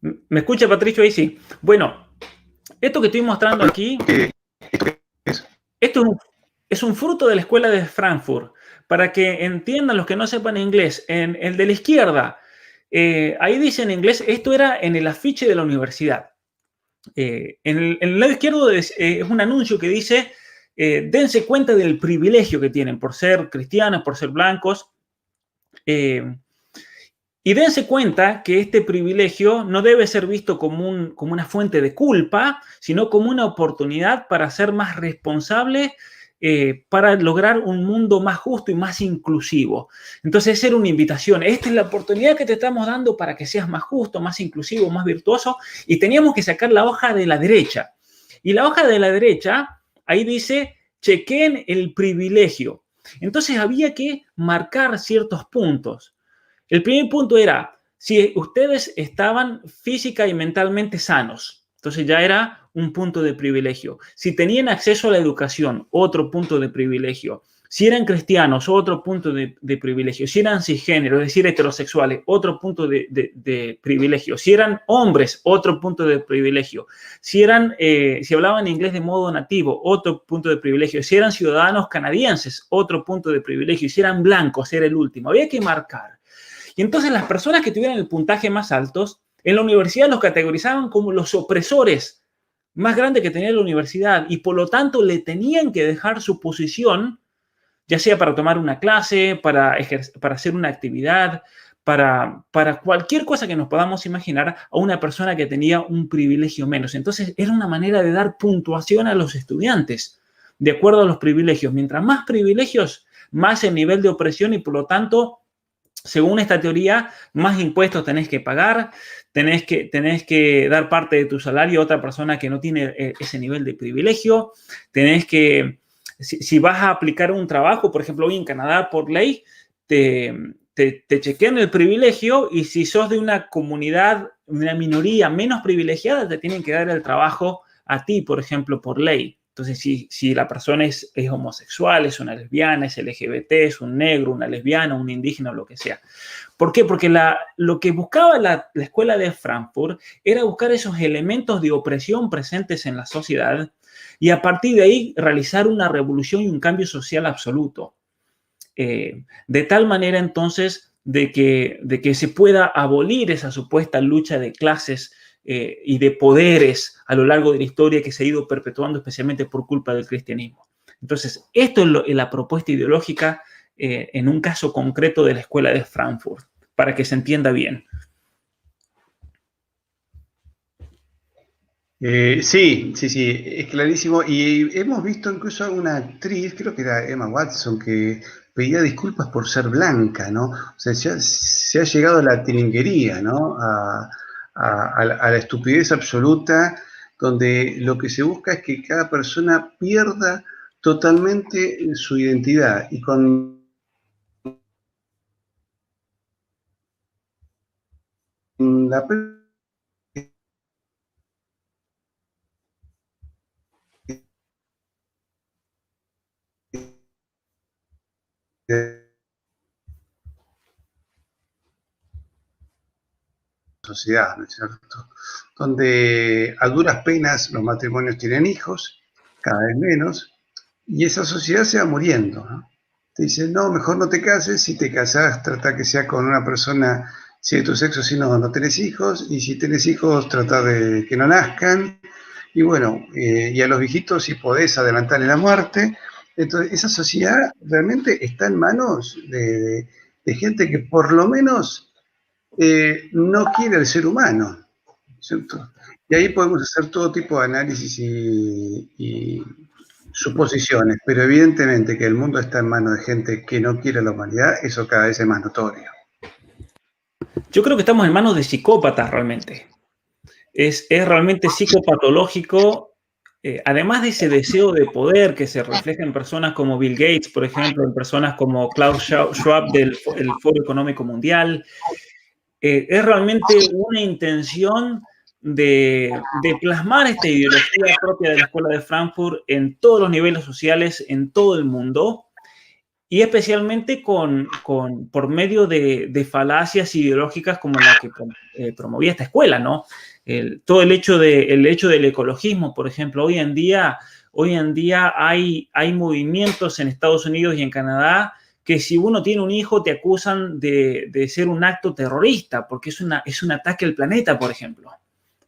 ¿Me escucha, Patricio? Ahí sí. Bueno, esto que estoy mostrando aquí, esto es un fruto de la escuela de Frankfurt. Para que entiendan los que no sepan inglés, en el de la izquierda, ahí dice en inglés, esto era en el afiche de la universidad. En el lado izquierdo es un anuncio que dice, dense cuenta del privilegio que tienen por ser cristianos, por ser blancos, y dense cuenta que este privilegio no debe ser visto como una fuente de culpa, sino como una oportunidad para ser más responsable, para lograr un mundo más justo y más inclusivo. Entonces, esa era una invitación. Esta es la oportunidad que te estamos dando para que seas más justo, más inclusivo, más virtuoso. Y teníamos que sacar la hoja de la derecha. Y la hoja de la derecha, ahí dice, chequen el privilegio. Entonces, había que marcar ciertos puntos. El primer punto era, si ustedes estaban física y mentalmente sanos, entonces ya era un punto de privilegio. Si tenían acceso a la educación, otro punto de privilegio. Si eran cristianos, otro punto de privilegio. Si eran cisgénero, es decir, heterosexuales, otro punto de privilegio. Si eran hombres, otro punto de privilegio. Si hablaban inglés de modo nativo, otro punto de privilegio. Si eran ciudadanos canadienses, otro punto de privilegio. Si eran blancos, era el último. Había que marcar. Y entonces las personas que tuvieran el puntaje más altos, en la universidad los categorizaban como los opresores más grandes que tenía la universidad y por lo tanto le tenían que dejar su posición, ya sea para tomar una clase, para hacer una actividad, para cualquier cosa que nos podamos imaginar a una persona que tenía un privilegio menos. Entonces, era una manera de dar puntuación a los estudiantes, de acuerdo a los privilegios. Mientras más privilegios, más el nivel de opresión y, por lo tanto, según esta teoría, más impuestos tenés que pagar, tenés que dar parte de tu salario a otra persona que no tiene ese nivel de privilegio, tenés que, si vas a aplicar un trabajo, por ejemplo, hoy en Canadá, por ley, te chequean el privilegio y si sos de una comunidad, una minoría menos privilegiada, te tienen que dar el trabajo a ti, por ejemplo, por ley. Entonces, si la persona es homosexual, es una lesbiana, es LGBT, es un negro, una lesbiana, un indígena o lo que sea. ¿Por qué? Porque lo que buscaba la escuela de Frankfurt era buscar esos elementos de opresión presentes en la sociedad y a partir de ahí realizar una revolución y un cambio social absoluto. De tal manera entonces de que se pueda abolir esa supuesta lucha de clases y de poderes a lo largo de la historia que se ha ido perpetuando especialmente por culpa del cristianismo. Entonces, esto es la propuesta ideológica en un caso concreto de la escuela de Frankfurt, para que se entienda bien. Sí, es clarísimo. Y hemos visto incluso a una actriz, creo que era Emma Watson, que pedía disculpas por ser blanca, ¿no? O sea, se ha llegado a la tilinguería, ¿no? A la estupidez absoluta, donde lo que se busca es que cada persona pierda totalmente su identidad. Y con la sociedad, ¿no es cierto? Donde a duras penas los matrimonios tienen hijos, cada vez menos, y esa sociedad se va muriendo, ¿no? Te dicen, no, mejor no te cases, si te casás, trata que sea con una persona, si de tu sexo, si no, no tenés hijos, y si tenés hijos, trata de que no nazcan, y bueno, y a los viejitos, si podés, adelantarle la muerte. Entonces, esa sociedad realmente está en manos de gente que por lo menos no quiere al ser humano, ¿cierto? Y ahí podemos hacer todo tipo de análisis y suposiciones, pero evidentemente que el mundo está en manos de gente que no quiere a la humanidad, eso cada vez es más notorio. Yo creo que estamos en manos de psicópatas realmente. Es realmente psicopatológico, además de ese deseo de poder que se refleja en personas como Bill Gates, por ejemplo, en personas como Klaus Schwab del Foro Económico Mundial. Es realmente una intención de plasmar esta ideología propia de la Escuela de Frankfurt en todos los niveles sociales, en todo el mundo, y especialmente por medio de falacias ideológicas como la que promovía esta escuela, ¿no? Todo el hecho del ecologismo, por ejemplo, hoy en día hay movimientos en Estados Unidos y en Canadá que si uno tiene un hijo te acusan de ser un acto terrorista, porque es un ataque al planeta, por ejemplo.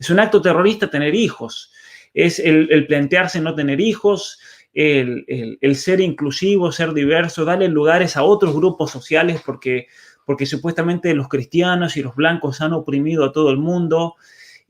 Es un acto terrorista tener hijos. Es el plantearse no tener hijos, el ser inclusivo, ser diverso, darle lugares a otros grupos sociales porque supuestamente los cristianos y los blancos han oprimido a todo el mundo.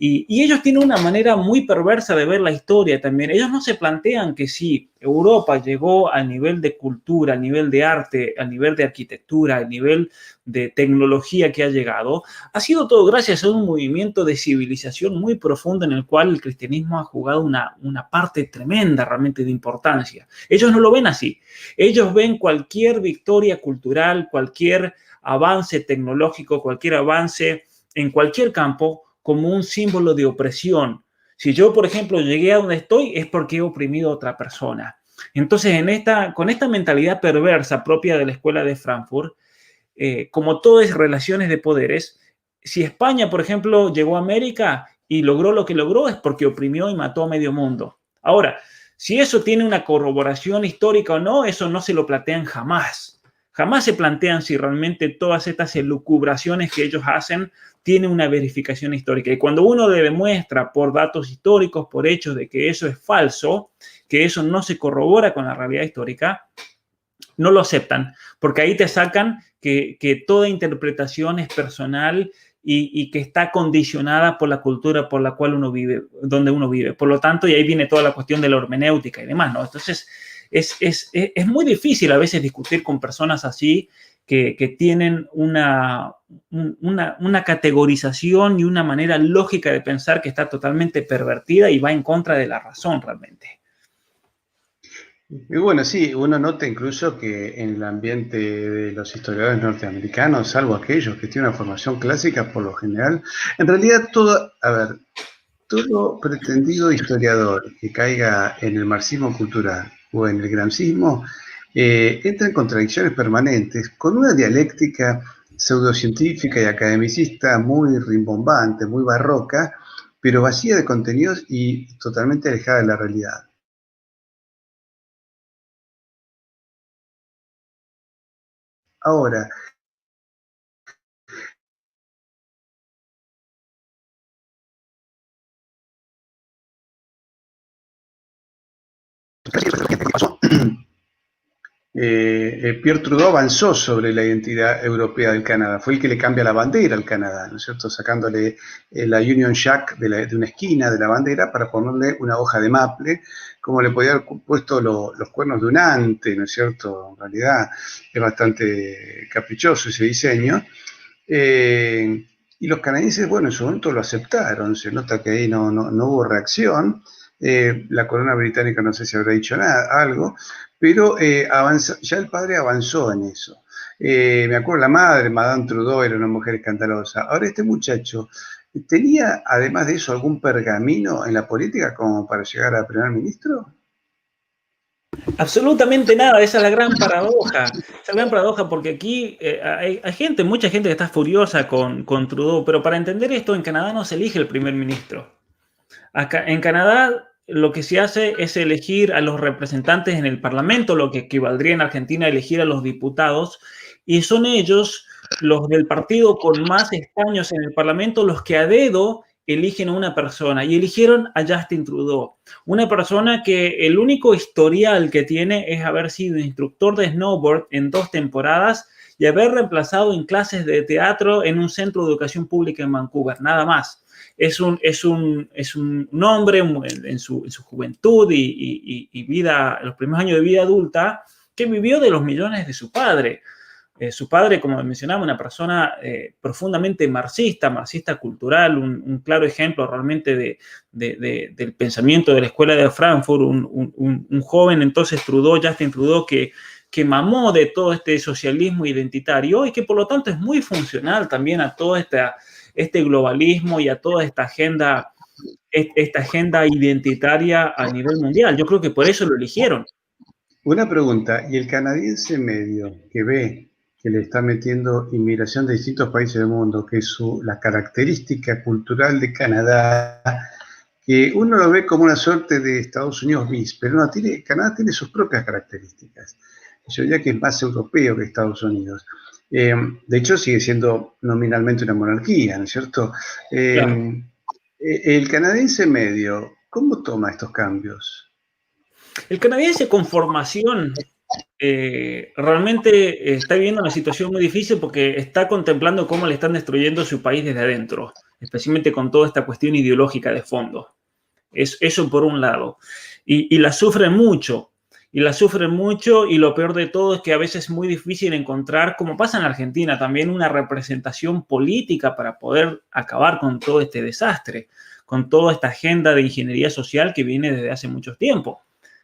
Y ellos tienen una manera muy perversa de ver la historia también. Ellos no se plantean que si Europa llegó al nivel de cultura, al nivel de arte, al nivel de arquitectura, al nivel de tecnología que ha llegado, ha sido todo gracias a un movimiento de civilización muy profundo en el cual el cristianismo ha jugado una parte tremenda realmente de importancia. Ellos no lo ven así. Ellos ven cualquier victoria cultural, cualquier avance tecnológico, cualquier avance en cualquier campo como un símbolo de opresión. Si yo, por ejemplo, llegué a donde estoy, es porque he oprimido a otra persona. Entonces, con esta mentalidad perversa propia de la Escuela de Frankfurt, como todo es relaciones de poderes, si España, por ejemplo, llegó a América y logró lo que logró, es porque oprimió y mató a medio mundo. Ahora, si eso tiene una corroboración histórica o no, eso no se lo plantean jamás. Jamás se plantean si realmente todas estas elucubraciones que ellos hacen tienen una verificación histórica. Y cuando uno le demuestra por datos históricos, por hechos de que eso es falso, que eso no se corrobora con la realidad histórica, no lo aceptan, porque ahí te sacan que toda interpretación es personal y que está condicionada por la cultura por la cual uno vive, donde uno vive. Por lo tanto, y ahí viene toda la cuestión de la hermenéutica y demás, ¿no? Entonces, es muy difícil a veces discutir con personas así que tienen una categorización y una manera lógica de pensar que está totalmente pervertida y va en contra de la razón realmente. Y bueno, sí, uno nota incluso que en el ambiente de los historiadores norteamericanos, salvo aquellos que tienen una formación clásica, por lo general, en realidad todo pretendido historiador que caiga en el marxismo cultural o en el gramscismo entra en contradicciones permanentes con una dialéctica pseudocientífica y academicista muy rimbombante, muy barroca, pero vacía de contenidos y totalmente alejada de la realidad. Ahora, Pierre Trudeau avanzó sobre la identidad europea del Canadá. Fue el que le cambia la bandera al Canadá, ¿no es cierto? Sacándole la Union Jack de una esquina de la bandera para ponerle una hoja de maple, como le podía haber puesto los cuernos de un ante, ¿no es cierto? En realidad es bastante caprichoso ese diseño. Y los canadienses, bueno, en su momento lo aceptaron. Se nota que ahí no hubo reacción. La corona británica no sé si habrá dicho nada, algo, pero ya el padre avanzó en eso. Me acuerdo la madre, Madame Trudeau, era una mujer escandalosa. Ahora este muchacho, ¿tenía además de eso algún pergamino en la política como para llegar a primer ministro? Absolutamente nada, esa es la gran paradoja. Esa es la gran paradoja porque aquí hay gente, mucha gente que está furiosa con Trudeau, pero para entender esto, en Canadá no se elige el primer ministro. Acá, en Canadá lo que se hace es elegir a los representantes en el Parlamento, lo que equivaldría en Argentina a elegir a los diputados, y son ellos, los del partido con más escaños en el Parlamento, los que a dedo eligen a una persona, y eligieron a Justin Trudeau, una persona que el único historial que tiene es haber sido instructor de snowboard en 2 temporadas y haber reemplazado en clases de teatro en un centro de educación pública en Vancouver, nada más. Es un hombre en su juventud y vida, los primeros años de vida adulta, que vivió de los millones de su padre. Su padre, como mencionaba, una persona profundamente marxista cultural, un claro ejemplo realmente del pensamiento de la escuela de Frankfurt, un joven entonces Justin Trudeau, que mamó de todo este socialismo identitario y que por lo tanto es muy funcional también a todo este globalismo y a toda esta agenda identitaria a nivel mundial. Yo creo que por eso lo eligieron. Una pregunta, ¿y el canadiense medio que ve que le está metiendo inmigración de distintos países del mundo, que es la característica cultural de Canadá, que uno lo ve como una suerte de Estados Unidos bis, pero no, Canadá tiene sus propias características. Yo diría que es más europeo que Estados Unidos. De hecho, sigue siendo nominalmente una monarquía, ¿no es cierto? Claro. El canadiense medio, ¿cómo toma estos cambios? El canadiense con formación realmente está viviendo una situación muy difícil porque está contemplando cómo le están destruyendo su país desde adentro, especialmente con toda esta cuestión ideológica de fondo. Eso por un lado. Y la sufren mucho. Y la sufren mucho y lo peor de todo es que a veces es muy difícil encontrar, como pasa en Argentina, también una representación política para poder acabar con todo este desastre, con toda esta agenda de ingeniería social que viene desde hace mucho tiempo.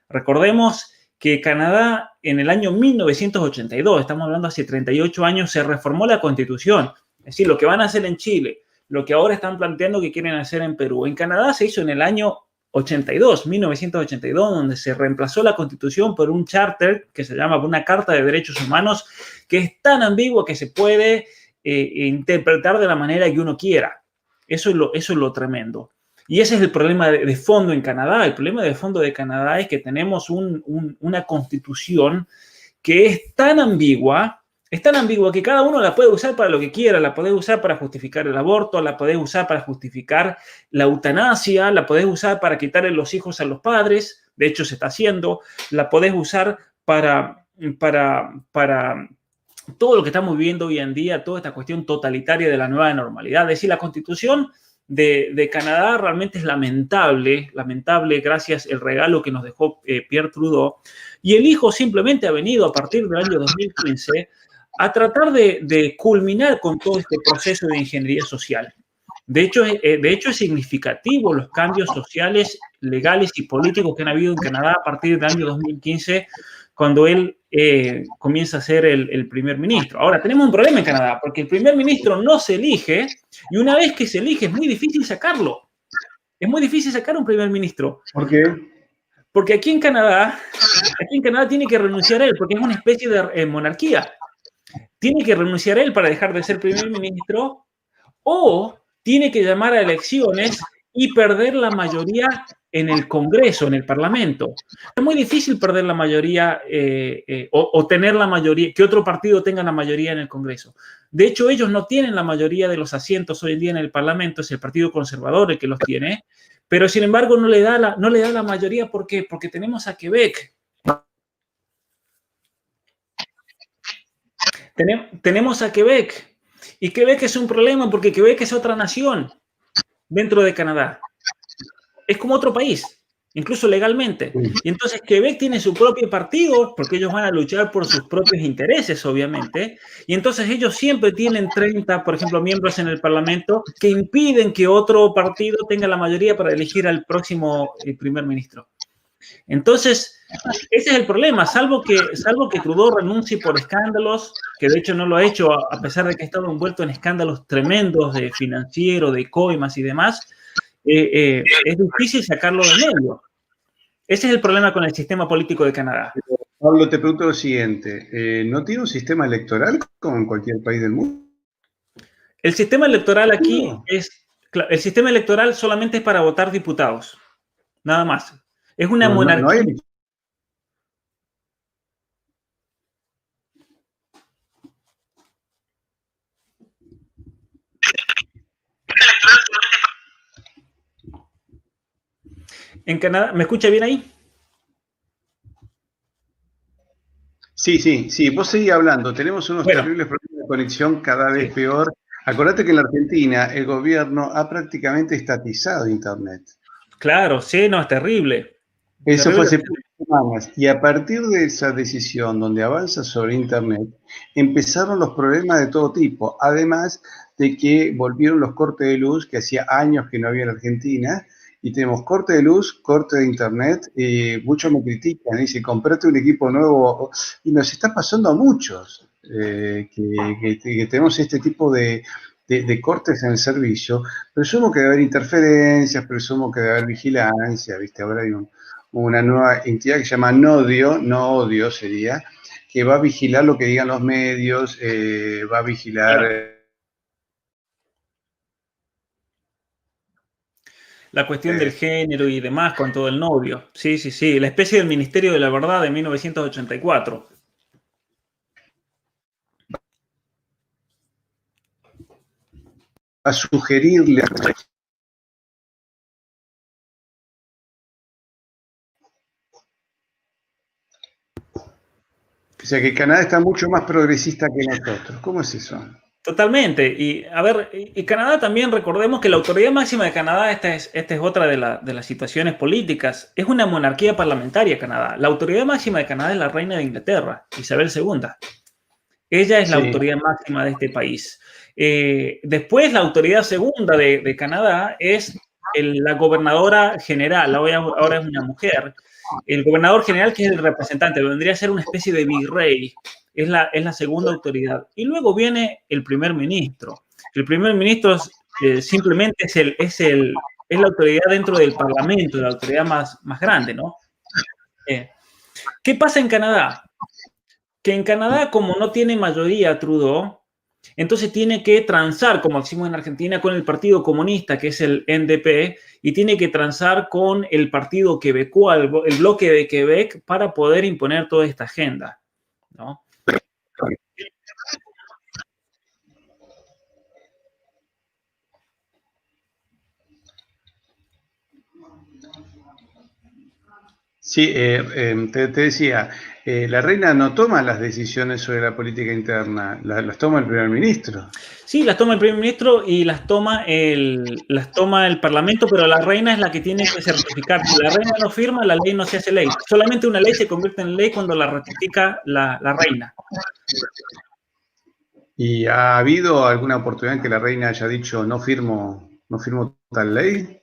Recordemos que Canadá en el año 1982, estamos hablando hace 38 años, se reformó la Constitución. Es decir, lo que van a hacer en Chile, lo que ahora están planteando que quieren hacer en Perú. En Canadá se hizo en el año 1982, donde se reemplazó la Constitución por un charter que se llama una Carta de Derechos Humanos, que es tan ambigua que se puede interpretar de la manera que uno quiera. Eso es lo tremendo. Y ese es el problema de fondo en Canadá. El problema de fondo de Canadá es que tenemos una constitución que es tan ambigua que cada uno la puede usar para lo que quiera. La podés usar para justificar el aborto, la podés usar para justificar la eutanasia, la podés usar para quitarle los hijos a los padres. De hecho, se está haciendo. La podés usar para todo lo que estamos viviendo hoy en día, toda esta cuestión totalitaria de la nueva normalidad. Es decir, la constitución de Canadá realmente es lamentable, lamentable gracias al regalo que nos dejó Pierre Trudeau. Y el hijo simplemente ha venido a partir del año 2015 a tratar de culminar con todo este proceso de ingeniería social. De hecho, es significativo los cambios sociales, legales y políticos que han habido en Canadá a partir del año 2015, cuando él comienza a ser el primer ministro. Ahora, tenemos un problema en Canadá, porque el primer ministro no se elige, y una vez que se elige es muy difícil sacarlo. Es muy difícil sacar un primer ministro. ¿Por qué? Porque aquí en Canadá tiene que renunciar él, porque es una especie de monarquía. Tiene que renunciar él para dejar de ser primer ministro, o tiene que llamar a elecciones y perder la mayoría en el Congreso, en el Parlamento. Es muy difícil perder la mayoría o tener la mayoría, que otro partido tenga la mayoría en el Congreso. De hecho, ellos no tienen la mayoría de los asientos hoy en día en el Parlamento, es el Partido Conservador el que los tiene, pero sin embargo no le da la mayoría. ¿Por qué? Porque tenemos a Quebec. Tenemos a Quebec. Y Quebec es un problema porque Quebec es otra nación dentro de Canadá. Es como otro país, incluso legalmente. Y entonces Quebec tiene su propio partido, porque ellos van a luchar por sus propios intereses, obviamente. Y entonces ellos siempre tienen 30, por ejemplo, miembros en el Parlamento que impiden que otro partido tenga la mayoría para elegir al próximo primer ministro. Entonces, ese es el problema, salvo que Trudeau renuncie por escándalos, que de hecho no lo ha hecho, a pesar de que ha estado envuelto en escándalos tremendos de financiero, de coimas y demás, es difícil sacarlo de medio. Ese es el problema con el sistema político de Canadá. Pablo, te pregunto lo siguiente, ¿no tiene un sistema electoral como en cualquier país del mundo? El sistema electoral aquí el sistema electoral solamente es para votar diputados, nada más. Es una monarquía. No hay. En Canadá, ¿me escucha bien ahí? Sí, vos seguís hablando. Tenemos unos terribles problemas de conexión cada vez peor. Acordate que en la Argentina el gobierno ha prácticamente estatizado Internet. Claro, sí, no, es terrible. Eso fue hace pocas semanas. Y a partir de esa decisión donde avanza sobre Internet, empezaron los problemas de todo tipo. Además de que volvieron los cortes de luz que hacía años que no había en Argentina. Y tenemos corte de luz, corte de Internet. Muchos me critican, dicen, comprate un equipo nuevo. Y nos está pasando a muchos que tenemos este tipo de cortes en el servicio. Presumo que debe haber interferencias, presumo que debe haber vigilancia, ¿viste? Ahora hay una nueva entidad que se llama Nodio, no odio sería, que va a vigilar lo que digan los medios, va a vigilar... La cuestión del género y demás con todo el novio. Sí, la especie del Ministerio de la Verdad de 1984. A sugerirle... O sea que Canadá está mucho más progresista que nosotros. ¿Cómo es eso? Totalmente. Y a ver, y Canadá también, recordemos que la autoridad máxima de Canadá, esta es otra de las situaciones políticas, es una monarquía parlamentaria Canadá. La autoridad máxima de Canadá es la reina de Inglaterra, Isabel II. Ella es la autoridad máxima de este país. Después, la autoridad segunda de Canadá es la gobernadora general, ahora es una mujer. El gobernador general, que es el representante, vendría a ser una especie de virrey, es la segunda autoridad. Y luego viene el primer ministro. El primer ministro simplemente es la autoridad dentro del parlamento, la autoridad más grande, ¿no? ¿Qué pasa en Canadá? Que en Canadá, como no tiene mayoría Trudeau, entonces tiene que transar, como decimos en Argentina, con el Partido Comunista, que es el NDP, y tiene que transar con el Partido Quebecois, el bloque de Quebec, para poder imponer toda esta agenda, ¿no? Sí, te decía, la reina no toma las decisiones sobre la política interna, las toma el primer ministro. Sí, las toma el primer ministro y las toma el Parlamento, pero la reina es la que tiene que certificar. Si la reina no firma, la ley no se hace ley. Solamente una ley se convierte en ley cuando la ratifica la reina. ¿Y ha habido alguna oportunidad en que la reina haya dicho no firmo tal ley?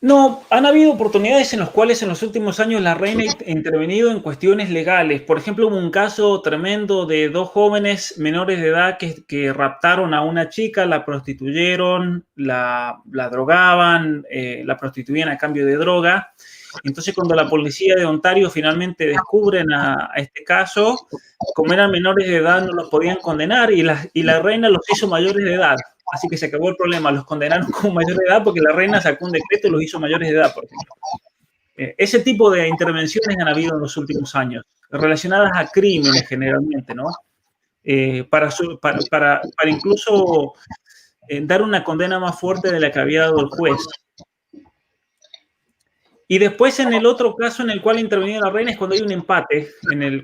No, han habido oportunidades en las cuales en los últimos años la reina ha intervenido en cuestiones legales. Por ejemplo, hubo un caso tremendo de 2 jóvenes menores de edad que raptaron a una chica, la prostituyeron, la drogaban, la prostituían a cambio de droga. Entonces, cuando la policía de Ontario finalmente descubren a este caso, como eran menores de edad, no los podían condenar y la reina los hizo mayores de edad. Así que se acabó el problema. Los condenaron como mayores de edad porque la reina sacó un decreto y los hizo mayores de edad, por ejemplo. Ese tipo de intervenciones han habido en los últimos años, relacionadas a crímenes generalmente, ¿no? Para incluso dar una condena más fuerte de la que había dado el juez. Y después, en el otro caso en el cual ha intervenido la reina es cuando hay un empate.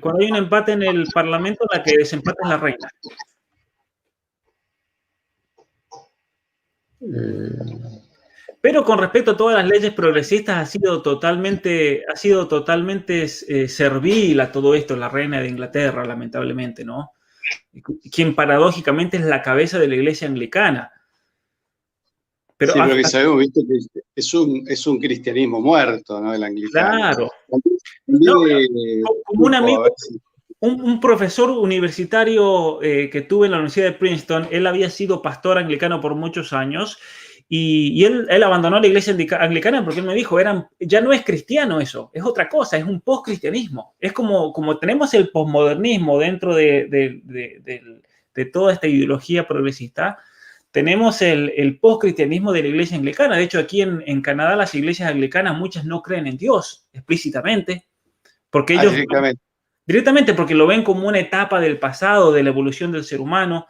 Cuando hay un empate en el Parlamento, la que desempata es la reina. Pero con respecto a todas las leyes progresistas ha sido totalmente servil a todo esto la reina de Inglaterra, lamentablemente, ¿no? Quien paradójicamente es la cabeza de la iglesia anglicana. Pero sí, pero que sabemos, viste, que es un cristianismo muerto, ¿no? El anglicano. Claro. No, como un amigo, un profesor universitario que tuve en la Universidad de Princeton, él había sido pastor anglicano por muchos años y él abandonó la iglesia anglicana porque él me dijo, ya no es cristiano eso, es otra cosa, es un post-cristianismo. Es como tenemos el posmodernismo dentro de toda esta ideología progresista, tenemos el post-cristianismo de la iglesia anglicana. De hecho, aquí en Canadá las iglesias anglicanas, muchas no creen en Dios explícitamente, porque ellos... Directamente porque lo ven como una etapa del pasado, de la evolución del ser humano.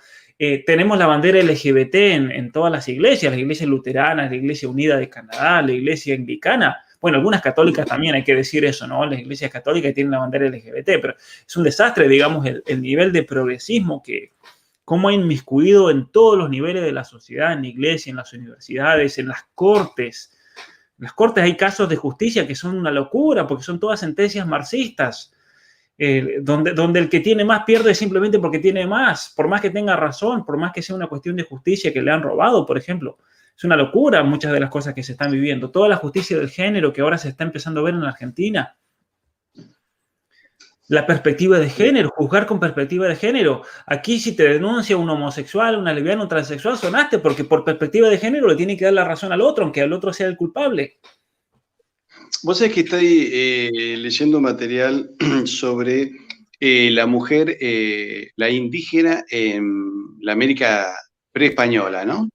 Tenemos la bandera LGBT en todas las iglesias luteranas, la Iglesia Unida de Canadá, la Iglesia Anglicana. Bueno, algunas católicas también, hay que decir eso, ¿no? Las iglesias católicas tienen la bandera LGBT, pero es un desastre, digamos, el nivel de progresismo cómo ha inmiscuido en todos los niveles de la sociedad, en la iglesia, en las universidades, en las cortes. En las cortes hay casos de justicia que son una locura, porque son todas sentencias marxistas. Donde el que tiene más pierde simplemente porque tiene más, por más que tenga razón, por más que sea una cuestión de justicia que le han robado, por ejemplo. Es una locura muchas de las cosas que se están viviendo. Toda la justicia del género que ahora se está empezando a ver en Argentina. La perspectiva de género, juzgar con perspectiva de género. Aquí si te denuncia un homosexual, una lesbiana, un transexual, sonaste porque por perspectiva de género le tiene que dar la razón al otro, aunque el otro sea el culpable. Vos sabés que estoy leyendo material sobre la mujer, la indígena en la América preespañola, ¿no?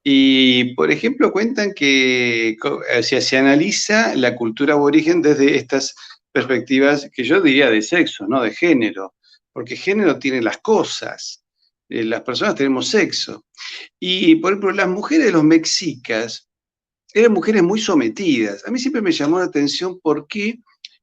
Y, por ejemplo, cuentan que se analiza la cultura aborigen desde estas perspectivas que yo diría de sexo, no de género, porque género tiene las cosas, las personas tenemos sexo. Y, por ejemplo, las mujeres de los mexicas eran mujeres muy sometidas. A mí siempre me llamó la atención por qué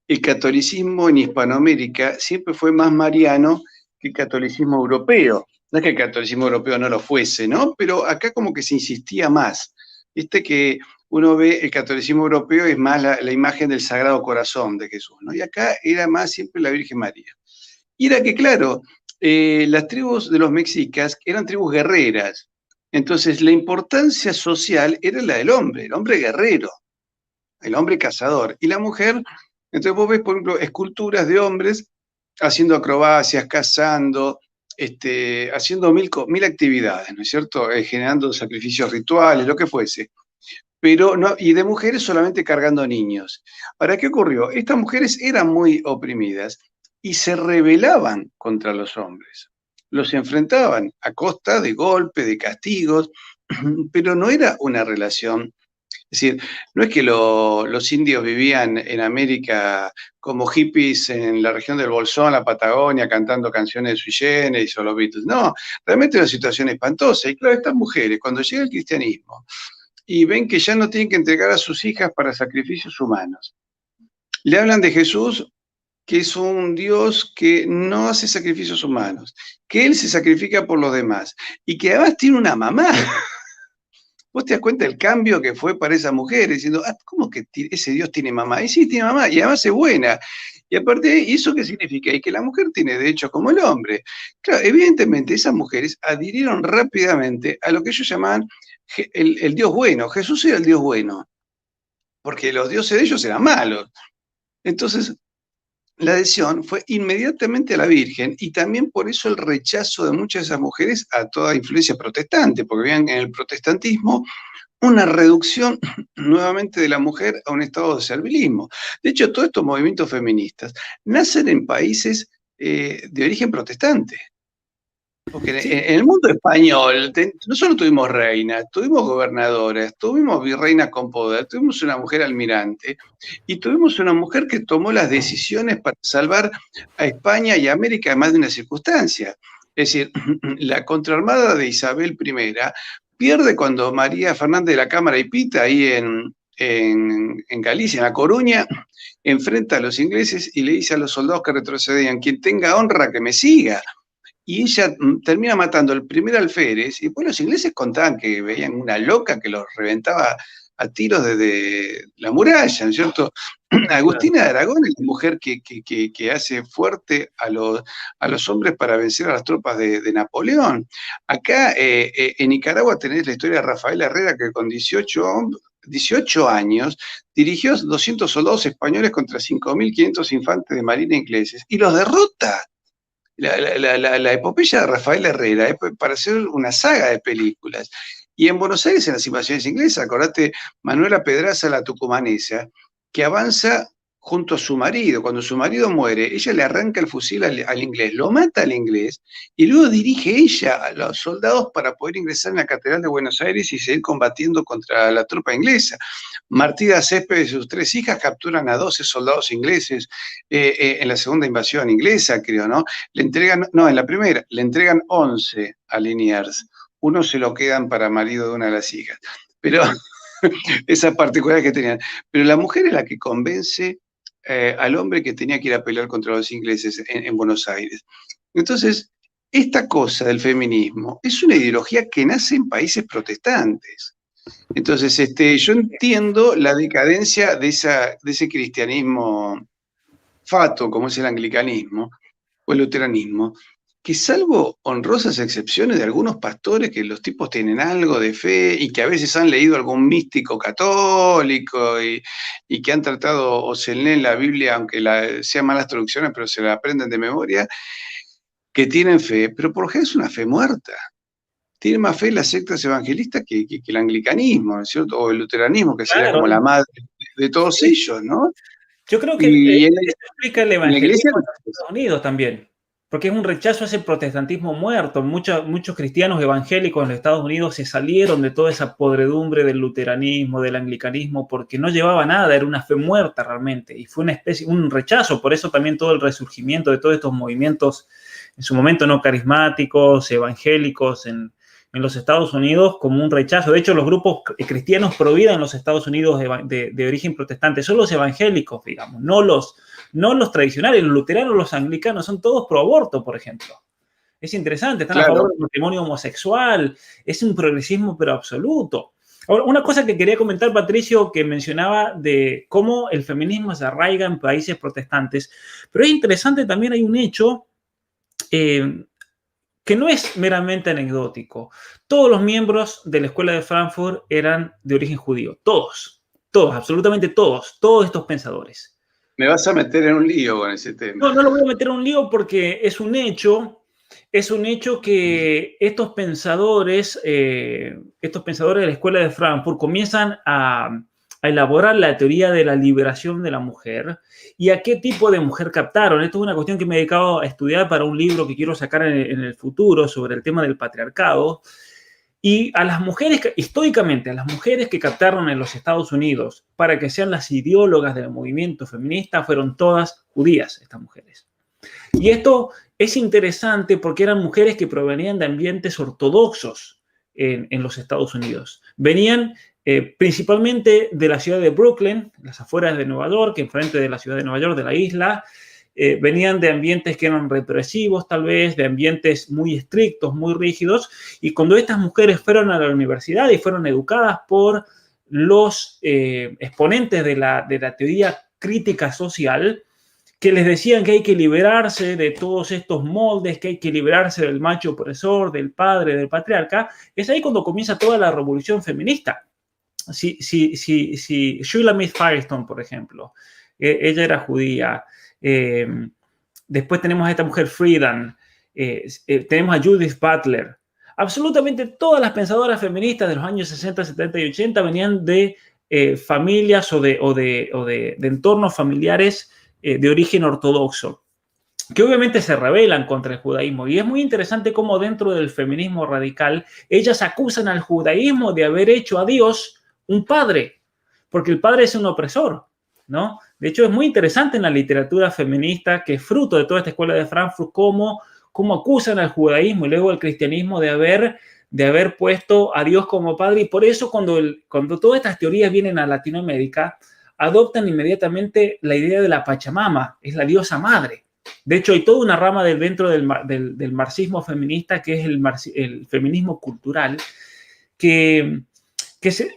el catolicismo en Hispanoamérica siempre fue más mariano que el catolicismo europeo. No es que el catolicismo europeo no lo fuese, ¿no? Pero acá como que se insistía más. Viste que uno ve el catolicismo europeo es más la imagen del Sagrado Corazón de Jesús, ¿no? Y acá era más siempre la Virgen María. Y era que, claro, las tribus de los mexicas eran tribus guerreras. Entonces, la importancia social era la del hombre, el hombre guerrero, el hombre cazador. Y la mujer, entonces vos ves, por ejemplo, esculturas de hombres haciendo acrobacias, cazando, haciendo mil actividades, ¿no es cierto? Generando sacrificios rituales, lo que fuese. Pero no, y de mujeres solamente cargando niños. Ahora, ¿qué ocurrió? Estas mujeres eran muy oprimidas y se rebelaban contra los hombres. Los enfrentaban a costa de golpes, de castigos, pero no era una relación. Es decir, no es que los indios vivían en América como hippies en la región del Bolsón, la Patagonia, cantando canciones de Sui Generis o los Beatles. No, realmente era una situación espantosa. Y claro, estas mujeres, cuando llega el cristianismo y ven que ya no tienen que entregar a sus hijas para sacrificios humanos, le hablan de Jesús que es un Dios que no hace sacrificios humanos, que Él se sacrifica por los demás y que además tiene una mamá. Vos te das cuenta del cambio que fue para esa mujer, diciendo, ¿cómo que ese Dios tiene mamá? Y sí, tiene mamá, y además es buena. Y aparte, ¿y eso qué significa? Y que la mujer tiene derechos como el hombre. Claro, evidentemente esas mujeres adhirieron rápidamente a lo que ellos llamaban el Dios bueno. Jesús era el Dios bueno, porque los dioses de ellos eran malos. Entonces, la adhesión fue inmediatamente a la Virgen y también por eso el rechazo de muchas de esas mujeres a toda influencia protestante, porque vean en el protestantismo una reducción nuevamente de la mujer a un estado de servilismo. De hecho, todos estos movimientos feministas nacen en países de origen protestante. Porque Sí. en el mundo español no solo tuvimos reinas, tuvimos gobernadoras, tuvimos virreinas con poder, tuvimos una mujer almirante y tuvimos una mujer que tomó las decisiones para salvar a España y a América en más de una circunstancia. Es decir, la contraarmada de Isabel I pierde cuando María Fernández de la Cámara y Pita, ahí en Galicia, en La Coruña, enfrenta a los ingleses y le dice a los soldados que retrocedían, quien tenga honra que me siga. Y ella termina matando al primer alférez, y después los ingleses contaban que veían una loca que los reventaba a tiros desde la muralla, ¿no es cierto? Agustina de Aragón es la mujer que hace fuerte a los hombres para vencer a las tropas de Napoleón. Acá en Nicaragua tenés la historia de Rafael Herrera, que con 18 años dirigió 200 soldados españoles contra 5.500 infantes de marina ingleses, y los derrota. La epopeya de Rafael Herrera es para hacer una saga de películas. Y en Buenos Aires, en las invasiones inglesas, acordate, Manuela Pedraza, la tucumanesa, que avanza junto a su marido. Cuando su marido muere, ella le arranca el fusil al inglés, lo mata al inglés, y luego dirige ella a los soldados para poder ingresar en la Catedral de Buenos Aires y seguir combatiendo contra la tropa inglesa. Martí Céspedes y sus 3 hijas capturan a 12 soldados ingleses en la segunda invasión inglesa, creo, ¿no? En la primera, le entregan 11 a Liniers. Uno se lo quedan para marido de una de las hijas. Pero esa particularidad que tenían. Pero la mujer es la que convence al hombre que tenía que ir a pelear contra los ingleses en Buenos Aires. Entonces, esta cosa del feminismo es una ideología que nace en países protestantes. Entonces, yo entiendo la decadencia de ese cristianismo fato, como es el anglicanismo o el luteranismo, que salvo honrosas excepciones de algunos pastores que los tipos tienen algo de fe y que a veces han leído algún místico católico y que han tratado o se leen la Biblia, aunque sean malas traducciones, pero se la aprenden de memoria, que tienen fe, pero por lo general es una fe muerta. Tiene más fe las sectas evangelistas que el anglicanismo, ¿no es cierto? O el luteranismo, que sería como la madre de todos ellos, ¿no? Yo creo que eso explica el evangelismo en los Estados Unidos también, porque es un rechazo a ese protestantismo muerto. Muchos cristianos evangélicos en los Estados Unidos se salieron de toda esa podredumbre del luteranismo, del anglicanismo, porque no llevaba nada, era una fe muerta realmente, y fue un rechazo. Por eso también todo el resurgimiento de todos estos movimientos, en su momento no carismáticos, evangélicos en los Estados Unidos, como un rechazo. De hecho, los grupos cristianos pro vida en los Estados Unidos de origen protestante son los evangélicos, digamos, no los tradicionales, los luteranos, los anglicanos, son todos pro aborto, por ejemplo. Es interesante, están a favor del matrimonio homosexual, es un progresismo pero absoluto. Ahora, una cosa que quería comentar, Patricio, que mencionaba de cómo el feminismo se arraiga en países protestantes, pero es interesante también, hay un hecho que no es meramente anecdótico. Todos los miembros de la Escuela de Frankfurt eran de origen judío. Todos, absolutamente todos estos pensadores. Me vas a meter en un lío con ese tema. No lo voy a meter en un lío porque es un hecho que estos pensadores de la Escuela de Frankfurt comienzan a elaborar la teoría de la liberación de la mujer y a qué tipo de mujer captaron. Esto es una cuestión que me he dedicado a estudiar para un libro que quiero sacar en el futuro sobre el tema del patriarcado. Y a las mujeres, históricamente, a las mujeres que captaron en los Estados Unidos para que sean las ideólogas del movimiento feminista fueron todas judías, estas mujeres. Y esto es interesante porque eran mujeres que provenían de ambientes ortodoxos en los Estados Unidos. Venían principalmente de la ciudad de Brooklyn, las afueras de Nueva York, enfrente de la ciudad de Nueva York, de la isla, venían de ambientes que eran represivos tal vez, de ambientes muy estrictos, muy rígidos, y cuando estas mujeres fueron a la universidad y fueron educadas por los exponentes de la teoría crítica social, que les decían que hay que liberarse de todos estos moldes, que hay que liberarse del macho opresor, del padre, del patriarca, es ahí cuando comienza toda la revolución feminista. Si Shulamith Firestone, por ejemplo, ella era judía, después tenemos a esta mujer Friedan, tenemos a Judith Butler. Absolutamente todas las pensadoras feministas de los años 60, 70 y 80 venían de familias o de entornos familiares de origen ortodoxo, que obviamente se rebelan contra el judaísmo. Y es muy interesante cómo dentro del feminismo radical ellas acusan al judaísmo de haber hecho a Dios un padre, porque el padre es un opresor, ¿no? De hecho, es muy interesante en la literatura feminista, que es fruto de toda esta escuela de Frankfurt, cómo acusan al judaísmo y luego al cristianismo de haber puesto a Dios como padre. Y por eso cuando todas estas teorías vienen a Latinoamérica, adoptan inmediatamente la idea de la Pachamama, es la diosa madre. De hecho, hay toda una rama dentro del marxismo feminista, que es el feminismo cultural, que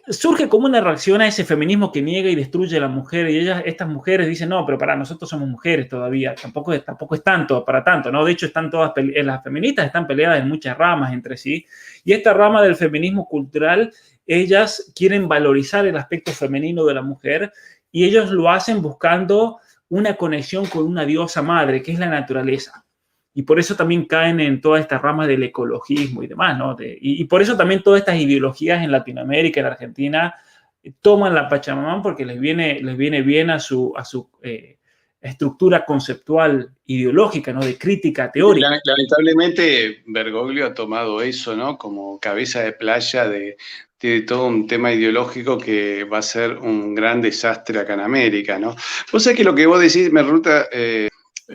surge como una reacción a ese feminismo que niega y destruye a la mujer. Y estas mujeres dicen, no, pero para nosotros somos mujeres todavía, tampoco es tanto, para tanto, ¿no? De hecho, las feministas están peleadas en muchas ramas entre sí. Y esta rama del feminismo cultural, ellas quieren valorizar el aspecto femenino de la mujer, y ellos lo hacen buscando una conexión con una diosa madre, que es la naturaleza. Y por eso también caen en todas estas ramas del ecologismo y demás, ¿no? Y por eso también todas estas ideologías en Latinoamérica, en Argentina, toman la Pachamama porque les viene bien a su estructura conceptual ideológica, ¿no? De crítica teórica. Lamentablemente, Bergoglio ha tomado eso, ¿no? Como cabeza de playa de todo un tema ideológico que va a ser un gran desastre acá en América, ¿no? Vos sabés que lo que vos decís me resulta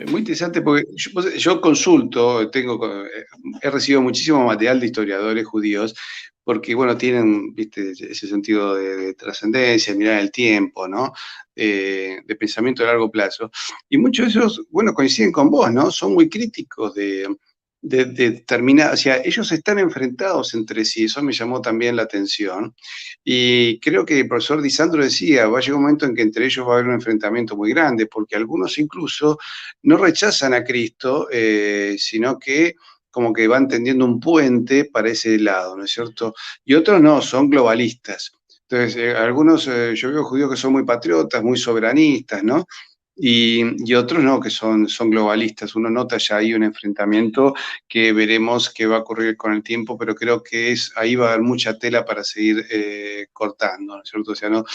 muy interesante, porque yo consulto, he recibido muchísimo material de historiadores judíos, porque, bueno, tienen, viste, ese sentido de trascendencia, mirar el tiempo, ¿no? De pensamiento a largo plazo. Y muchos de esos, bueno, coinciden con vos, ¿no? Son muy críticos de determinar, o sea, ellos están enfrentados entre sí, eso me llamó también la atención. Y creo que el profesor Di Sandro decía, va a llegar un momento en que entre ellos va a haber un enfrentamiento muy grande, porque algunos incluso no rechazan a Cristo, sino que como que van tendiendo un puente para ese lado, ¿no es cierto? Y otros no, son globalistas. Entonces, algunos, yo veo judíos que son muy patriotas, muy soberanistas, ¿no? Y otros no, que son globalistas. Uno nota ya ahí un enfrentamiento que veremos qué va a ocurrir con el tiempo, pero creo que ahí va a haber mucha tela para seguir cortando, ¿no es cierto? O sea, no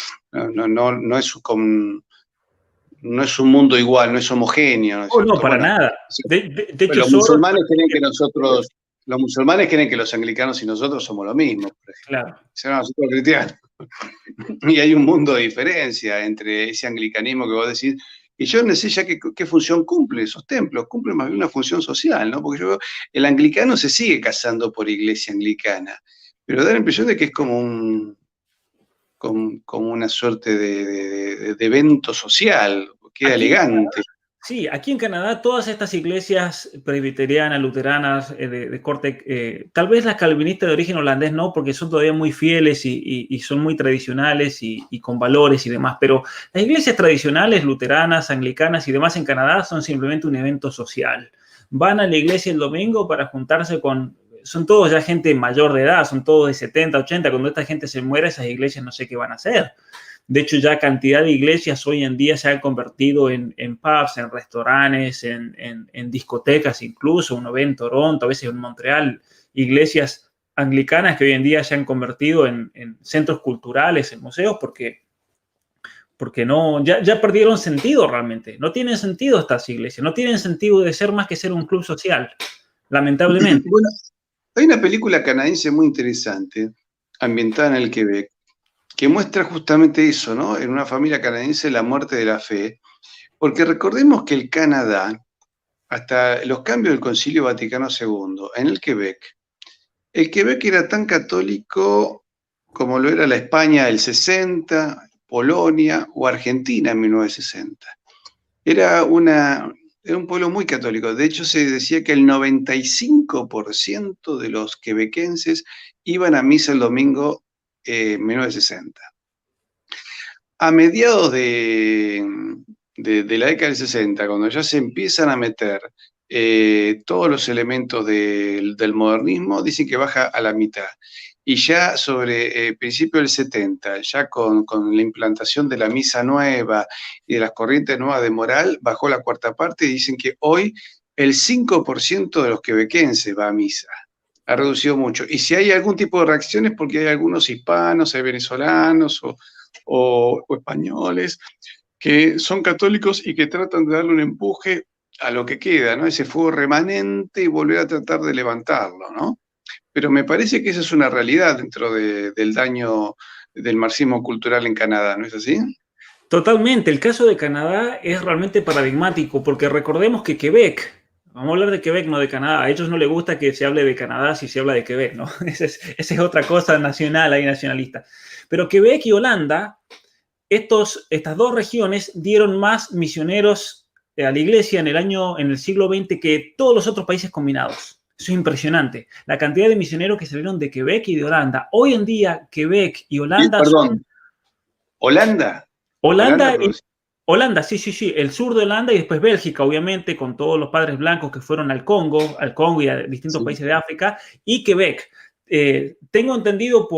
es un mundo igual, no es homogéneo, ¿no es cierto? No, para nada. De hecho, los musulmanes creen que los musulmanes creen que los anglicanos y nosotros somos lo mismo, por ejemplo. Claro. Son nosotros cristianos. Y hay un mundo de diferencia entre ese anglicanismo que vos decís, y yo no sé ya qué función cumple esos templos, cumple más bien una función social, ¿no? Porque yo veo, el anglicano se sigue casando por iglesia anglicana, pero da la impresión de que es como una suerte de evento social, queda elegante. Sí, aquí en Canadá todas estas iglesias presbiterianas, luteranas, de corte, tal vez las calvinistas de origen holandés no, porque son todavía muy fieles y son muy tradicionales y con valores y demás, pero las iglesias tradicionales, luteranas, anglicanas y demás en Canadá son simplemente un evento social. Van a la iglesia el domingo para juntarse son todos ya gente mayor de edad, son todos de 70, 80, cuando esta gente se muere, esas iglesias no sé qué van a hacer. De hecho, ya cantidad de iglesias hoy en día se han convertido en pubs, en restaurantes, en discotecas incluso. Uno ve en Toronto, a veces en Montreal, iglesias anglicanas que hoy en día se han convertido en centros culturales, en museos, porque no, ya perdieron sentido realmente. No tienen sentido estas iglesias, no tienen sentido de ser más que ser un club social, lamentablemente. Bueno, hay una película canadiense muy interesante, ambientada en el Quebec, que muestra justamente eso, ¿no? En una familia canadiense, la muerte de la fe, porque recordemos que el Canadá, hasta los cambios del Concilio Vaticano II, en el Quebec era tan católico como lo era la España del 60, Polonia o Argentina en 1960. Era era un pueblo muy católico. De hecho, se decía que el 95% de los quebequenses iban a misa el domingo en 1960. A mediados de la década del 60, cuando ya se empiezan a meter todos los elementos del modernismo, dicen que baja a la mitad. Y ya sobre principio del 70, ya con la implantación de la misa nueva y de las corrientes nuevas de moral, bajó la cuarta parte y dicen que hoy el 5% de los quebequenses va a misa. Ha reducido mucho. Y si hay algún tipo de reacciones, porque hay algunos hispanos, hay venezolanos o españoles que son católicos y que tratan de darle un empuje a lo que queda, ¿no? Ese fuego remanente y volver a tratar de levantarlo, ¿no? Pero me parece que esa es una realidad dentro del daño del marxismo cultural en Canadá, ¿no es así? Totalmente. El caso de Canadá es realmente paradigmático, porque recordemos que Quebec, vamos a hablar de Quebec, no de Canadá. A ellos no les gusta que se hable de Canadá si se habla de Quebec, ¿no? Esa es otra cosa nacional, ahí nacionalista. Pero Quebec y Holanda, estas dos regiones dieron más misioneros a la iglesia en el siglo XX que todos los otros países combinados. Eso es impresionante. La cantidad de misioneros que salieron de Quebec y de Holanda. Hoy en día, Quebec y Holanda Perdón, ¿Holanda? Holanda, sí. El sur de Holanda y después Bélgica, obviamente, con todos los padres blancos que fueron al Congo y a distintos países de África, y Quebec. Tengo entendido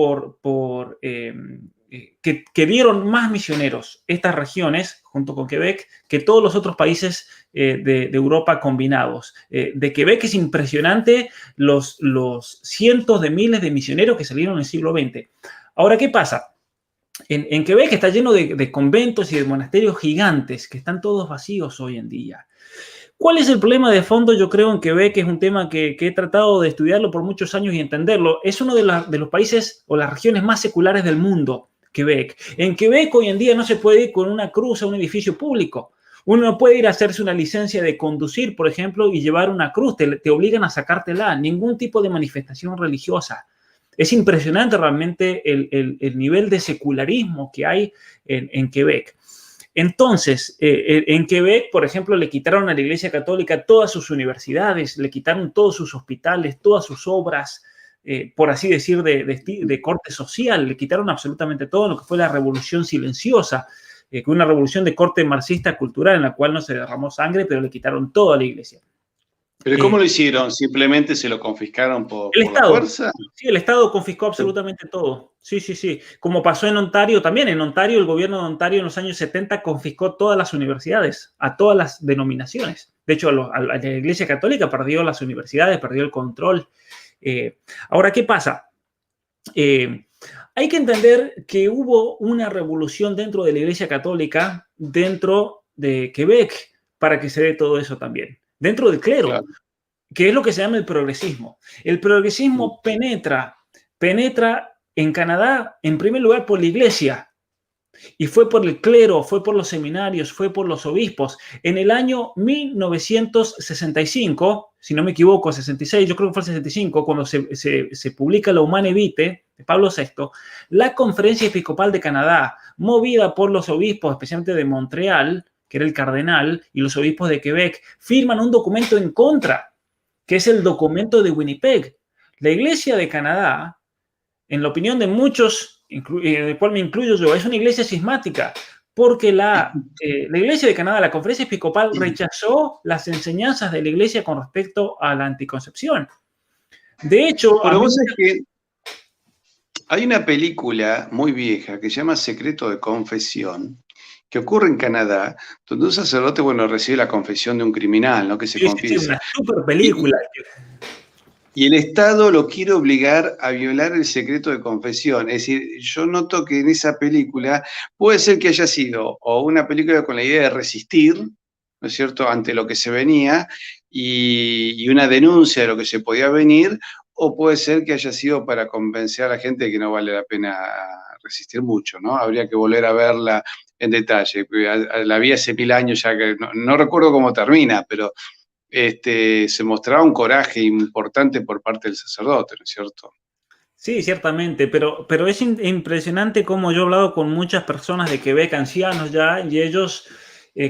que dieron más misioneros estas regiones, junto con Quebec, que todos los otros países de Europa combinados. De Quebec es impresionante los cientos de miles de misioneros que salieron en el siglo XX. Ahora, ¿qué pasa? En Quebec está lleno de conventos y de monasterios gigantes que están todos vacíos hoy en día. ¿Cuál es el problema de fondo? Yo creo en Quebec, es un tema que he tratado de estudiarlo por muchos años y entenderlo. Es uno de los países o las regiones más seculares del mundo, Quebec. En Quebec hoy en día no se puede ir con una cruz a un edificio público. Uno no puede ir a hacerse una licencia de conducir, por ejemplo, y llevar una cruz. Te obligan a sacártela. Ningún tipo de manifestación religiosa. Es impresionante realmente el nivel de secularismo que hay en Quebec. Entonces, en Quebec, por ejemplo, le quitaron a la Iglesia Católica todas sus universidades, le quitaron todos sus hospitales, todas sus obras, por así decir, de corte social, le quitaron absolutamente todo lo que fue la Revolución Silenciosa, que fue una revolución de corte marxista cultural en la cual no se derramó sangre, pero le quitaron todo a la Iglesia. ¿Pero cómo lo hicieron? ¿Simplemente se lo confiscaron por la fuerza? Sí, el Estado confiscó absolutamente todo. Sí. Como pasó en Ontario también. En Ontario, el gobierno de Ontario en los años 70 confiscó todas las universidades, a todas las denominaciones. De hecho, la Iglesia Católica perdió las universidades, perdió el control. Ahora, ¿qué pasa? Hay que entender que hubo una revolución dentro de la Iglesia Católica, dentro de Quebec, para que se dé todo eso también. Dentro del clero, claro, que es lo que se llama el progresismo. El progresismo penetra en Canadá, en primer lugar, por la iglesia, y fue por el clero, fue por los seminarios, fue por los obispos. En el año 1965, si no me equivoco, 66, yo creo que fue el 65, cuando se publica la Humane Vitae de Pablo VI, la Conferencia Episcopal de Canadá, movida por los obispos, especialmente de Montreal, que era el cardenal, y los obispos de Quebec, firman un documento en contra, que es el documento de Winnipeg. La Iglesia de Canadá, en la opinión de muchos, en el cual me incluyo yo, es una iglesia cismática, porque la Iglesia de Canadá, la Conferencia Episcopal, rechazó las enseñanzas de la Iglesia con respecto a la anticoncepción. De hecho... Pero vos sabés que hay una película muy vieja que se llama Secreto de Confesión, que ocurre en Canadá, donde un sacerdote, recibe la confesión de un criminal, ¿no? Que se confiesa. Sí, una super película. Y el Estado lo quiere obligar a violar el secreto de confesión. Es decir, yo noto que en esa película puede ser que haya sido o una película con la idea de resistir, ¿no es cierto?, ante lo que se venía y una denuncia de lo que se podía venir, o puede ser que haya sido para convencer a la gente de que no vale la pena resistir mucho, ¿no? Habría que volver a verla en detalle. La vi hace 1000 años ya, que no recuerdo cómo termina, pero se mostraba un coraje importante por parte del sacerdote, ¿no es cierto? Sí, ciertamente, pero es impresionante cómo yo he hablado con muchas personas de Quebec, ancianos ya, y ellos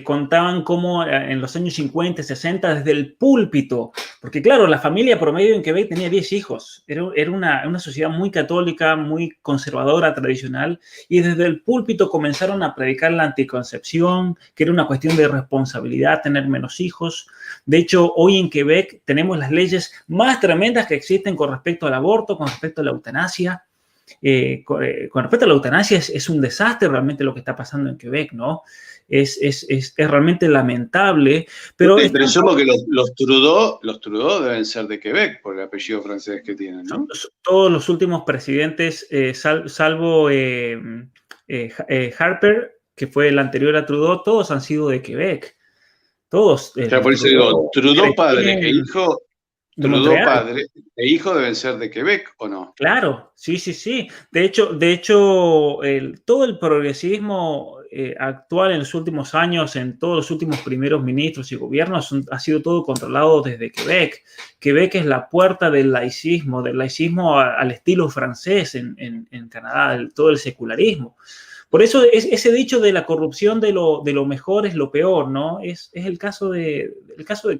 contaban cómo en los años 50, 60, desde el púlpito, porque claro, la familia promedio en Quebec tenía 10 hijos, era una sociedad muy católica, muy conservadora, tradicional, y desde el púlpito comenzaron a predicar la anticoncepción, que era una cuestión de responsabilidad tener menos hijos. De hecho, hoy en Quebec tenemos las leyes más tremendas que existen con respecto al aborto, con respecto a la eutanasia. Con respecto a la eutanasia, es un desastre realmente lo que está pasando en Quebec, ¿no? Es realmente lamentable, pero... Te presumo que los Trudeau deben ser de Quebec por el apellido francés que tienen, ¿no? Todos los últimos presidentes, salvo Harper, que fue el anterior a Trudeau, todos han sido de Quebec. Todos. O sea, por eso digo, Trudeau padre e hijo... Trudeau padre e hijo deben ser de Quebec, ¿o no? Claro, sí. De hecho, todo el progresismo actual en los últimos años, en todos los últimos primeros ministros y gobiernos, ha sido todo controlado desde Quebec. Quebec es la puerta del laicismo al estilo francés en Canadá, todo el secularismo. Por eso ese dicho de la corrupción de lo mejor es lo peor, ¿no? Es el caso de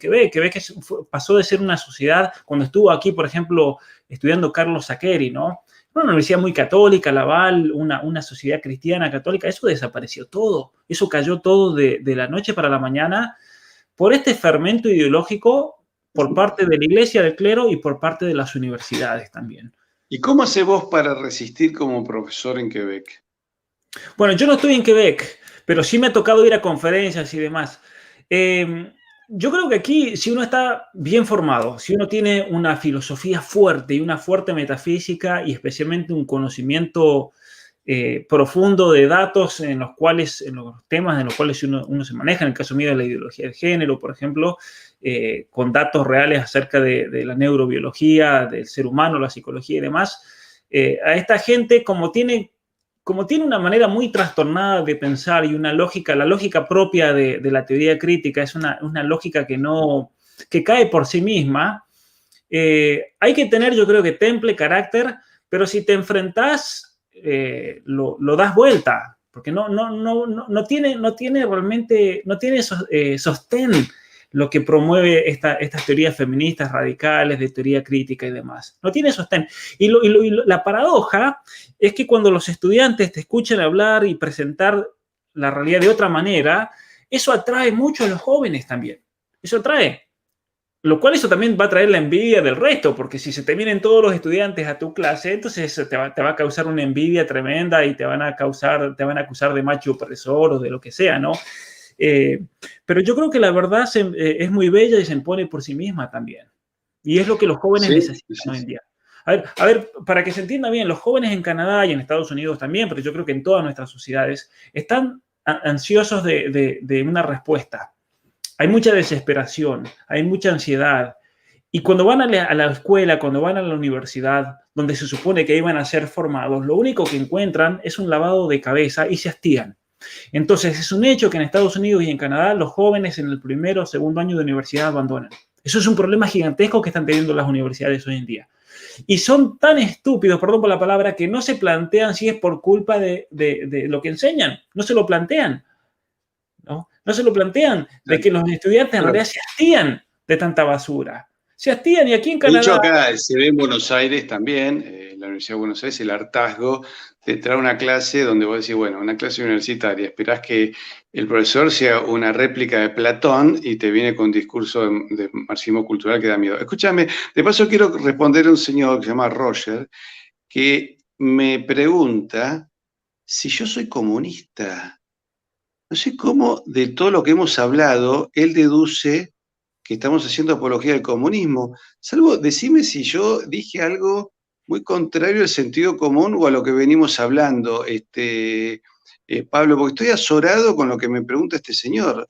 Quebec. Quebec pasó de ser una sociedad, cuando estuvo aquí, por ejemplo, estudiando Carlos Sakeri, ¿no? Una universidad muy católica, Laval, una sociedad cristiana católica, eso desapareció todo. Eso cayó todo de la noche para la mañana por este fermento ideológico por parte de la iglesia, del clero y por parte de las universidades también. ¿Y cómo haces vos para resistir como profesor en Quebec? Bueno, yo no estoy en Quebec, pero sí me ha tocado ir a conferencias y demás. Yo creo que aquí, si uno está bien formado, si uno tiene una filosofía fuerte y una fuerte metafísica y especialmente un conocimiento profundo de datos en los temas en los cuales uno se maneja, en el caso mío de la ideología de género, por ejemplo, con datos reales acerca de la neurobiología, del ser humano, la psicología y demás, a esta gente, como tiene una manera muy trastornada de pensar y una lógica, la lógica propia de la teoría crítica es una lógica que cae por sí misma, hay que tener, yo creo que temple, carácter, pero si te enfrentás, lo das vuelta, porque no tiene realmente, no tiene sostén lo que promueve estas teorías feministas radicales, de teoría crítica y demás. No tiene sostén. Y la paradoja es que cuando los estudiantes te escuchan hablar y presentar la realidad de otra manera, eso atrae mucho a los jóvenes también. Eso atrae. Lo cual eso también va a traer la envidia del resto, porque si se te vienen todos los estudiantes a tu clase, entonces te va a causar una envidia tremenda y te van a acusar de macho opresor o de lo que sea, ¿no? Pero yo creo que la verdad es muy bella y se impone por sí misma también. Y es lo que los jóvenes necesitan hoy en día. A ver, para que se entienda bien, los jóvenes en Canadá y en Estados Unidos también, pero yo creo que en todas nuestras sociedades, están ansiosos de una respuesta. Hay mucha desesperación, hay mucha ansiedad. Y cuando van a la escuela, cuando van a la universidad, donde se supone que iban a ser formados, lo único que encuentran es un lavado de cabeza y se hastían. Entonces, es un hecho que en Estados Unidos y en Canadá los jóvenes en el primero o segundo año de universidad abandonan. Eso es un problema gigantesco que están teniendo las universidades hoy en día. Y son tan estúpidos, perdón por la palabra, que no se plantean si es por culpa de lo que enseñan. No se lo plantean. No se lo plantean de que los estudiantes en realidad se hastían de tanta basura. Se hastían y aquí en Canadá... De hecho, acá se ve en Buenos Aires también, en la Universidad de Buenos Aires, el hartazgo de traer una clase donde vos decís, bueno, una clase universitaria, esperás que el profesor sea una réplica de Platón y te viene con un discurso de marxismo cultural que da miedo. Escúchame, de paso quiero responder a un señor que se llama Roger, que me pregunta si yo soy comunista. No sé cómo de todo lo que hemos hablado, él deduce que estamos haciendo apología del comunismo. Salvo, decime si yo dije algo muy contrario al sentido común o a lo que venimos hablando, Pablo, porque estoy azorado con lo que me pregunta este señor.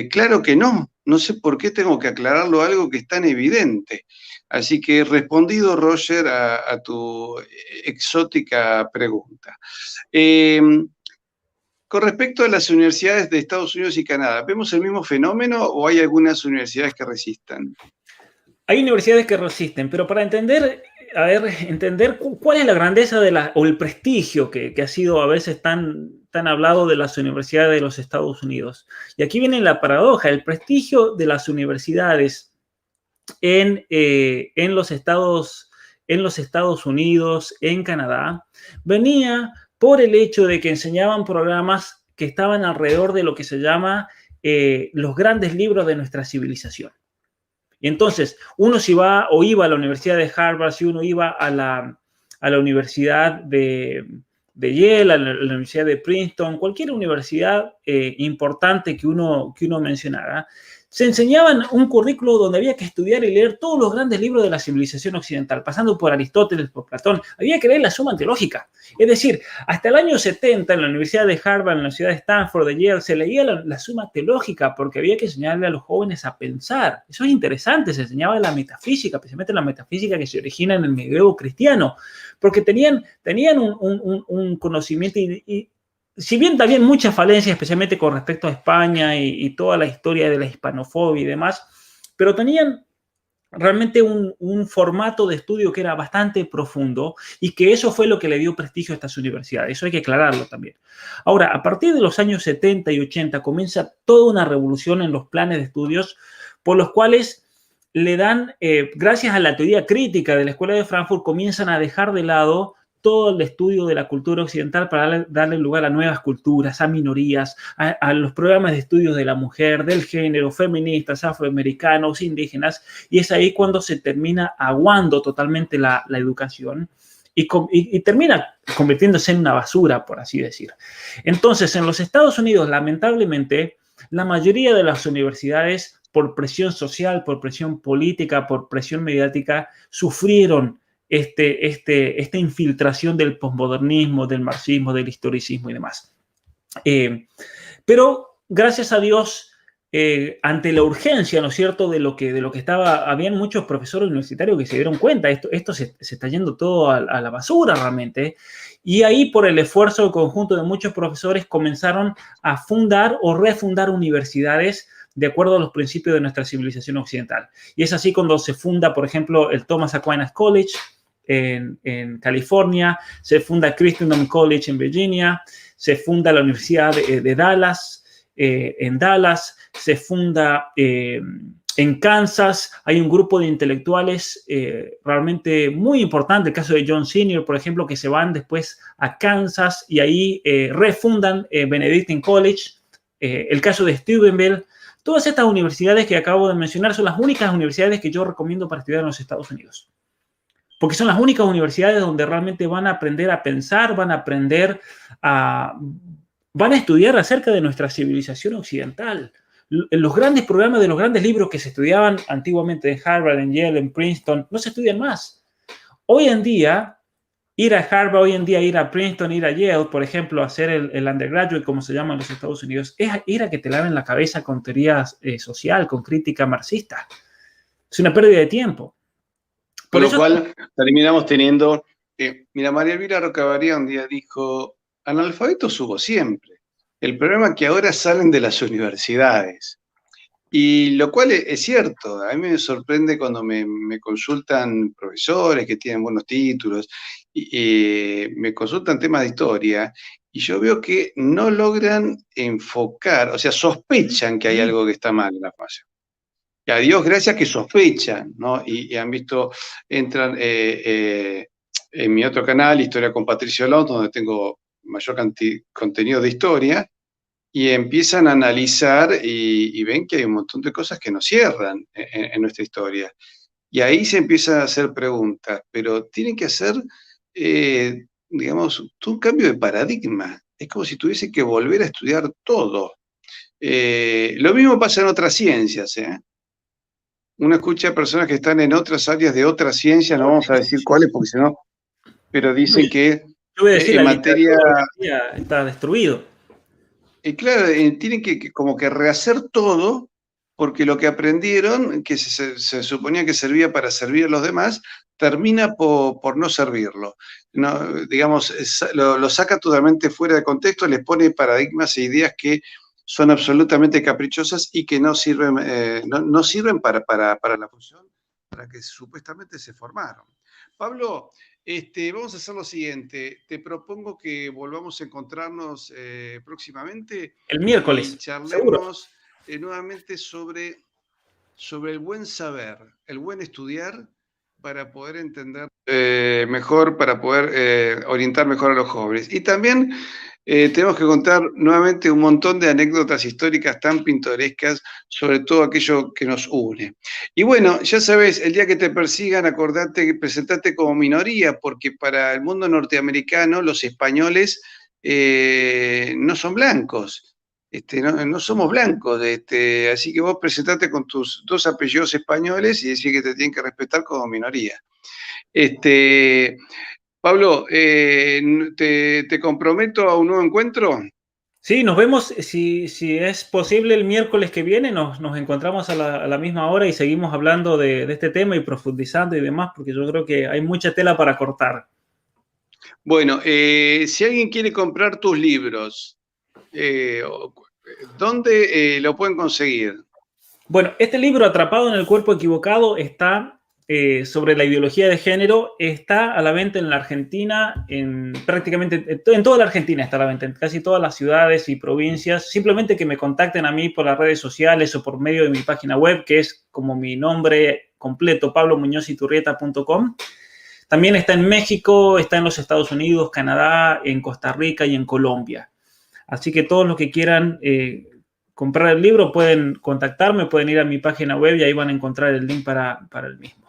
Claro que no sé por qué tengo que aclararlo algo que es tan evidente. Así que respondido, Roger, a tu exótica pregunta. Con respecto a las universidades de Estados Unidos y Canadá, ¿vemos el mismo fenómeno o hay algunas universidades que resistan? Hay universidades que resisten, pero para entender a ver, entender cuál es la grandeza o el prestigio que ha sido a veces tan hablado de las universidades de los Estados Unidos. Y aquí viene la paradoja, el prestigio de las universidades en los Estados Unidos, en Canadá, venía por el hecho de que enseñaban programas que estaban alrededor de lo que se llama los grandes libros de nuestra civilización. Y entonces, uno si va o iba a la Universidad de Harvard, si uno iba a la Universidad de Yale, a la Universidad de Princeton, cualquier universidad importante que uno mencionara, se enseñaban un currículo donde había que estudiar y leer todos los grandes libros de la civilización occidental, pasando por Aristóteles, por Platón. Había que leer la Suma Teológica. Es decir, hasta el año 70 en la Universidad de Harvard, en la Universidad de Stanford, de Yale, se leía la Suma Teológica porque había que enseñarle a los jóvenes a pensar. Eso es interesante, se enseñaba la metafísica, especialmente la metafísica que se origina en el medioevo cristiano, porque tenían un conocimiento y si bien también muchas falencias, especialmente con respecto a España y toda la historia de la hispanofobia y demás, pero tenían realmente un formato de estudio que era bastante profundo y que eso fue lo que le dio prestigio a estas universidades. Eso hay que aclararlo también. Ahora, a partir de los años 70 y 80 comienza toda una revolución en los planes de estudios por los cuales le dan, gracias a la teoría crítica de la Escuela de Frankfurt, comienzan a dejar de lado todo el estudio de la cultura occidental para darle lugar a nuevas culturas, a minorías, a los programas de estudios de la mujer, del género, feministas, afroamericanos, indígenas, y es ahí cuando se termina aguando totalmente la educación y termina convirtiéndose en una basura, por así decir. Entonces, en los Estados Unidos, lamentablemente, la mayoría de las universidades, por presión social, por presión política, por presión mediática, sufrieron esta infiltración del posmodernismo, del marxismo, del historicismo y demás. Pero gracias a Dios, ante la urgencia, ¿no es cierto?, de lo que estaba, habían muchos profesores universitarios que se dieron cuenta, esto se está yendo todo a la basura realmente, y ahí por el esfuerzo conjunto de muchos profesores comenzaron a fundar o refundar universidades de acuerdo a los principios de nuestra civilización occidental. Y es así cuando se funda, por ejemplo, el Thomas Aquinas College en California, se funda Christendom College en Virginia, se funda la Universidad de Dallas, en Dallas, se funda en Kansas, hay un grupo de intelectuales realmente muy importante, el caso de John Senior, por ejemplo, que se van después a Kansas y ahí refundan Benedictine College, el caso de Steubenville. Todas estas universidades que acabo de mencionar son las únicas universidades que yo recomiendo para estudiar en los Estados Unidos. Porque son las únicas universidades donde realmente van a aprender a pensar, van a estudiar acerca de nuestra civilización occidental. Los grandes programas de los grandes libros que se estudiaban antiguamente en Harvard, en Yale, en Princeton, no se estudian más. Hoy en día, ir a Harvard, hoy en día ir a Princeton, ir a Yale, por ejemplo, hacer el undergraduate, como se llama en los Estados Unidos, es ir a que te laven la cabeza con teoría social, con crítica marxista. Es una pérdida de tiempo. Por lo cual terminamos teniendo, mira, María Elvira Rocabaría un día dijo, analfabetos hubo siempre. El problema es que ahora salen de las universidades. Y lo cual es cierto, a mí me sorprende cuando me consultan profesores que tienen buenos títulos, me consultan temas de historia, y yo veo que no logran enfocar, o sea, sospechan que hay algo que está mal en la formación. Y a Dios gracias que sospechan, ¿no? Y han visto, entran en mi otro canal, Historia con Patricio Alonso, donde tengo mayor contenido de historia, y empiezan a analizar y ven que hay un montón de cosas que no cierran en nuestra historia. Y ahí se empiezan a hacer preguntas, pero tienen que hacer, digamos, un cambio de paradigma. Es como si tuviese que volver a estudiar todo. Lo mismo pasa en otras ciencias, ¿eh? Uno escucha a personas que están en otras áreas de otras ciencias, no vamos a decir cuáles, porque si no, pero dicen que yo voy a decir, en materia está destruido. Y claro, tienen que como que rehacer todo, porque lo que aprendieron, que se suponía que servía para servir a los demás, termina por no servirlo. No, digamos, lo saca totalmente fuera de contexto, les pone paradigmas e ideas que son absolutamente caprichosas y que no sirven, no sirven para la función para que supuestamente se formaron. Pablo, vamos a hacer lo siguiente. Te propongo que volvamos a encontrarnos próximamente El y miércoles, seguro. charlemos nuevamente sobre el buen saber, el buen estudiar para poder entender mejor, para poder orientar mejor a los jóvenes. Y también tenemos que contar nuevamente un montón de anécdotas históricas tan pintorescas sobre todo aquello que nos une. Y bueno, ya sabes, el día que te persigan, acordate que presentarte como minoría, porque para el mundo norteamericano los españoles no son blancos. No somos blancos, así que vos presentate con tus 2 apellidos españoles y decís que te tienen que respetar como minoría. Pablo, te comprometo a un nuevo encuentro. Sí, nos vemos, si es posible, el miércoles que viene, nos encontramos a la misma hora y seguimos hablando de este tema y profundizando y demás, porque yo creo que hay mucha tela para cortar. Bueno, si alguien quiere comprar tus libros, ¿dónde lo pueden conseguir? Bueno, este libro, Atrapado en el cuerpo equivocado, está sobre la ideología de género, está a la venta en la Argentina, prácticamente en toda la Argentina está a la venta, en casi todas las ciudades y provincias. Simplemente que me contacten a mí por las redes sociales o por medio de mi página web, que es como mi nombre completo, pablomuñoziturrieta.com. También está en México, está en los Estados Unidos, Canadá, en Costa Rica y en Colombia. Así que todos los que quieran comprar el libro pueden contactarme, pueden ir a mi página web y ahí van a encontrar el link para el mismo.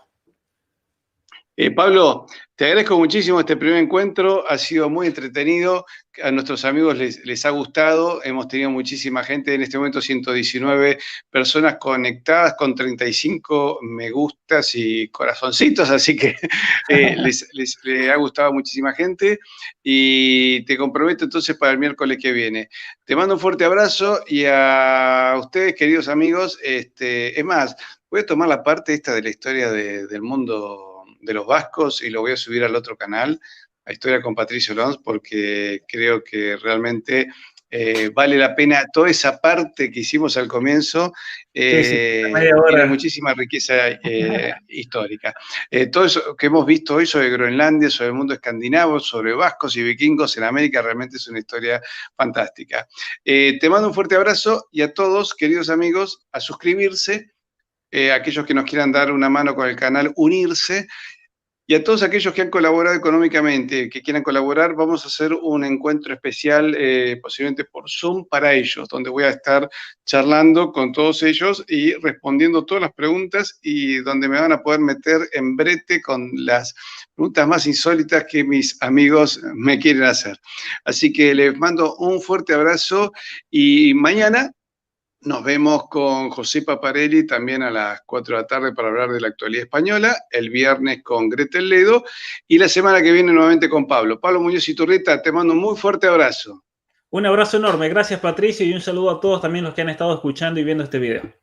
Pablo, te agradezco muchísimo este primer encuentro, ha sido muy entretenido, a nuestros amigos les ha gustado, hemos tenido muchísima gente, en este momento 119 personas conectadas con 35 me gustas y corazoncitos, así que les ha gustado a muchísima gente y te comprometo entonces para el miércoles que viene. Te mando un fuerte abrazo y a ustedes, queridos amigos, es más, voy a tomar la parte esta de la historia del mundo de los vascos y lo voy a subir al otro canal, a Historia con Patricio Lons, porque creo que realmente vale la pena toda esa parte que hicimos al comienzo, tiene muchísima riqueza histórica. Todo eso que hemos visto hoy sobre Groenlandia, sobre el mundo escandinavo, sobre vascos y vikingos en América, realmente es una historia fantástica. Te mando un fuerte abrazo y a todos, queridos amigos, a suscribirse, aquellos que nos quieran dar una mano con el canal, unirse, y a todos aquellos que han colaborado económicamente, que quieran colaborar, vamos a hacer un encuentro especial, posiblemente por Zoom, para ellos, donde voy a estar charlando con todos ellos y respondiendo todas las preguntas y donde me van a poder meter en brete con las preguntas más insólitas que mis amigos me quieren hacer. Así que les mando un fuerte abrazo y mañana nos vemos con José Paparelli también a las 4 de la tarde para hablar de la actualidad española, el viernes con Gretel Ledo y la semana que viene nuevamente con Pablo. Pablo Muñoziturrieta, te mando un muy fuerte abrazo. Un abrazo enorme, gracias Patricio y un saludo a todos también los que han estado escuchando y viendo este video.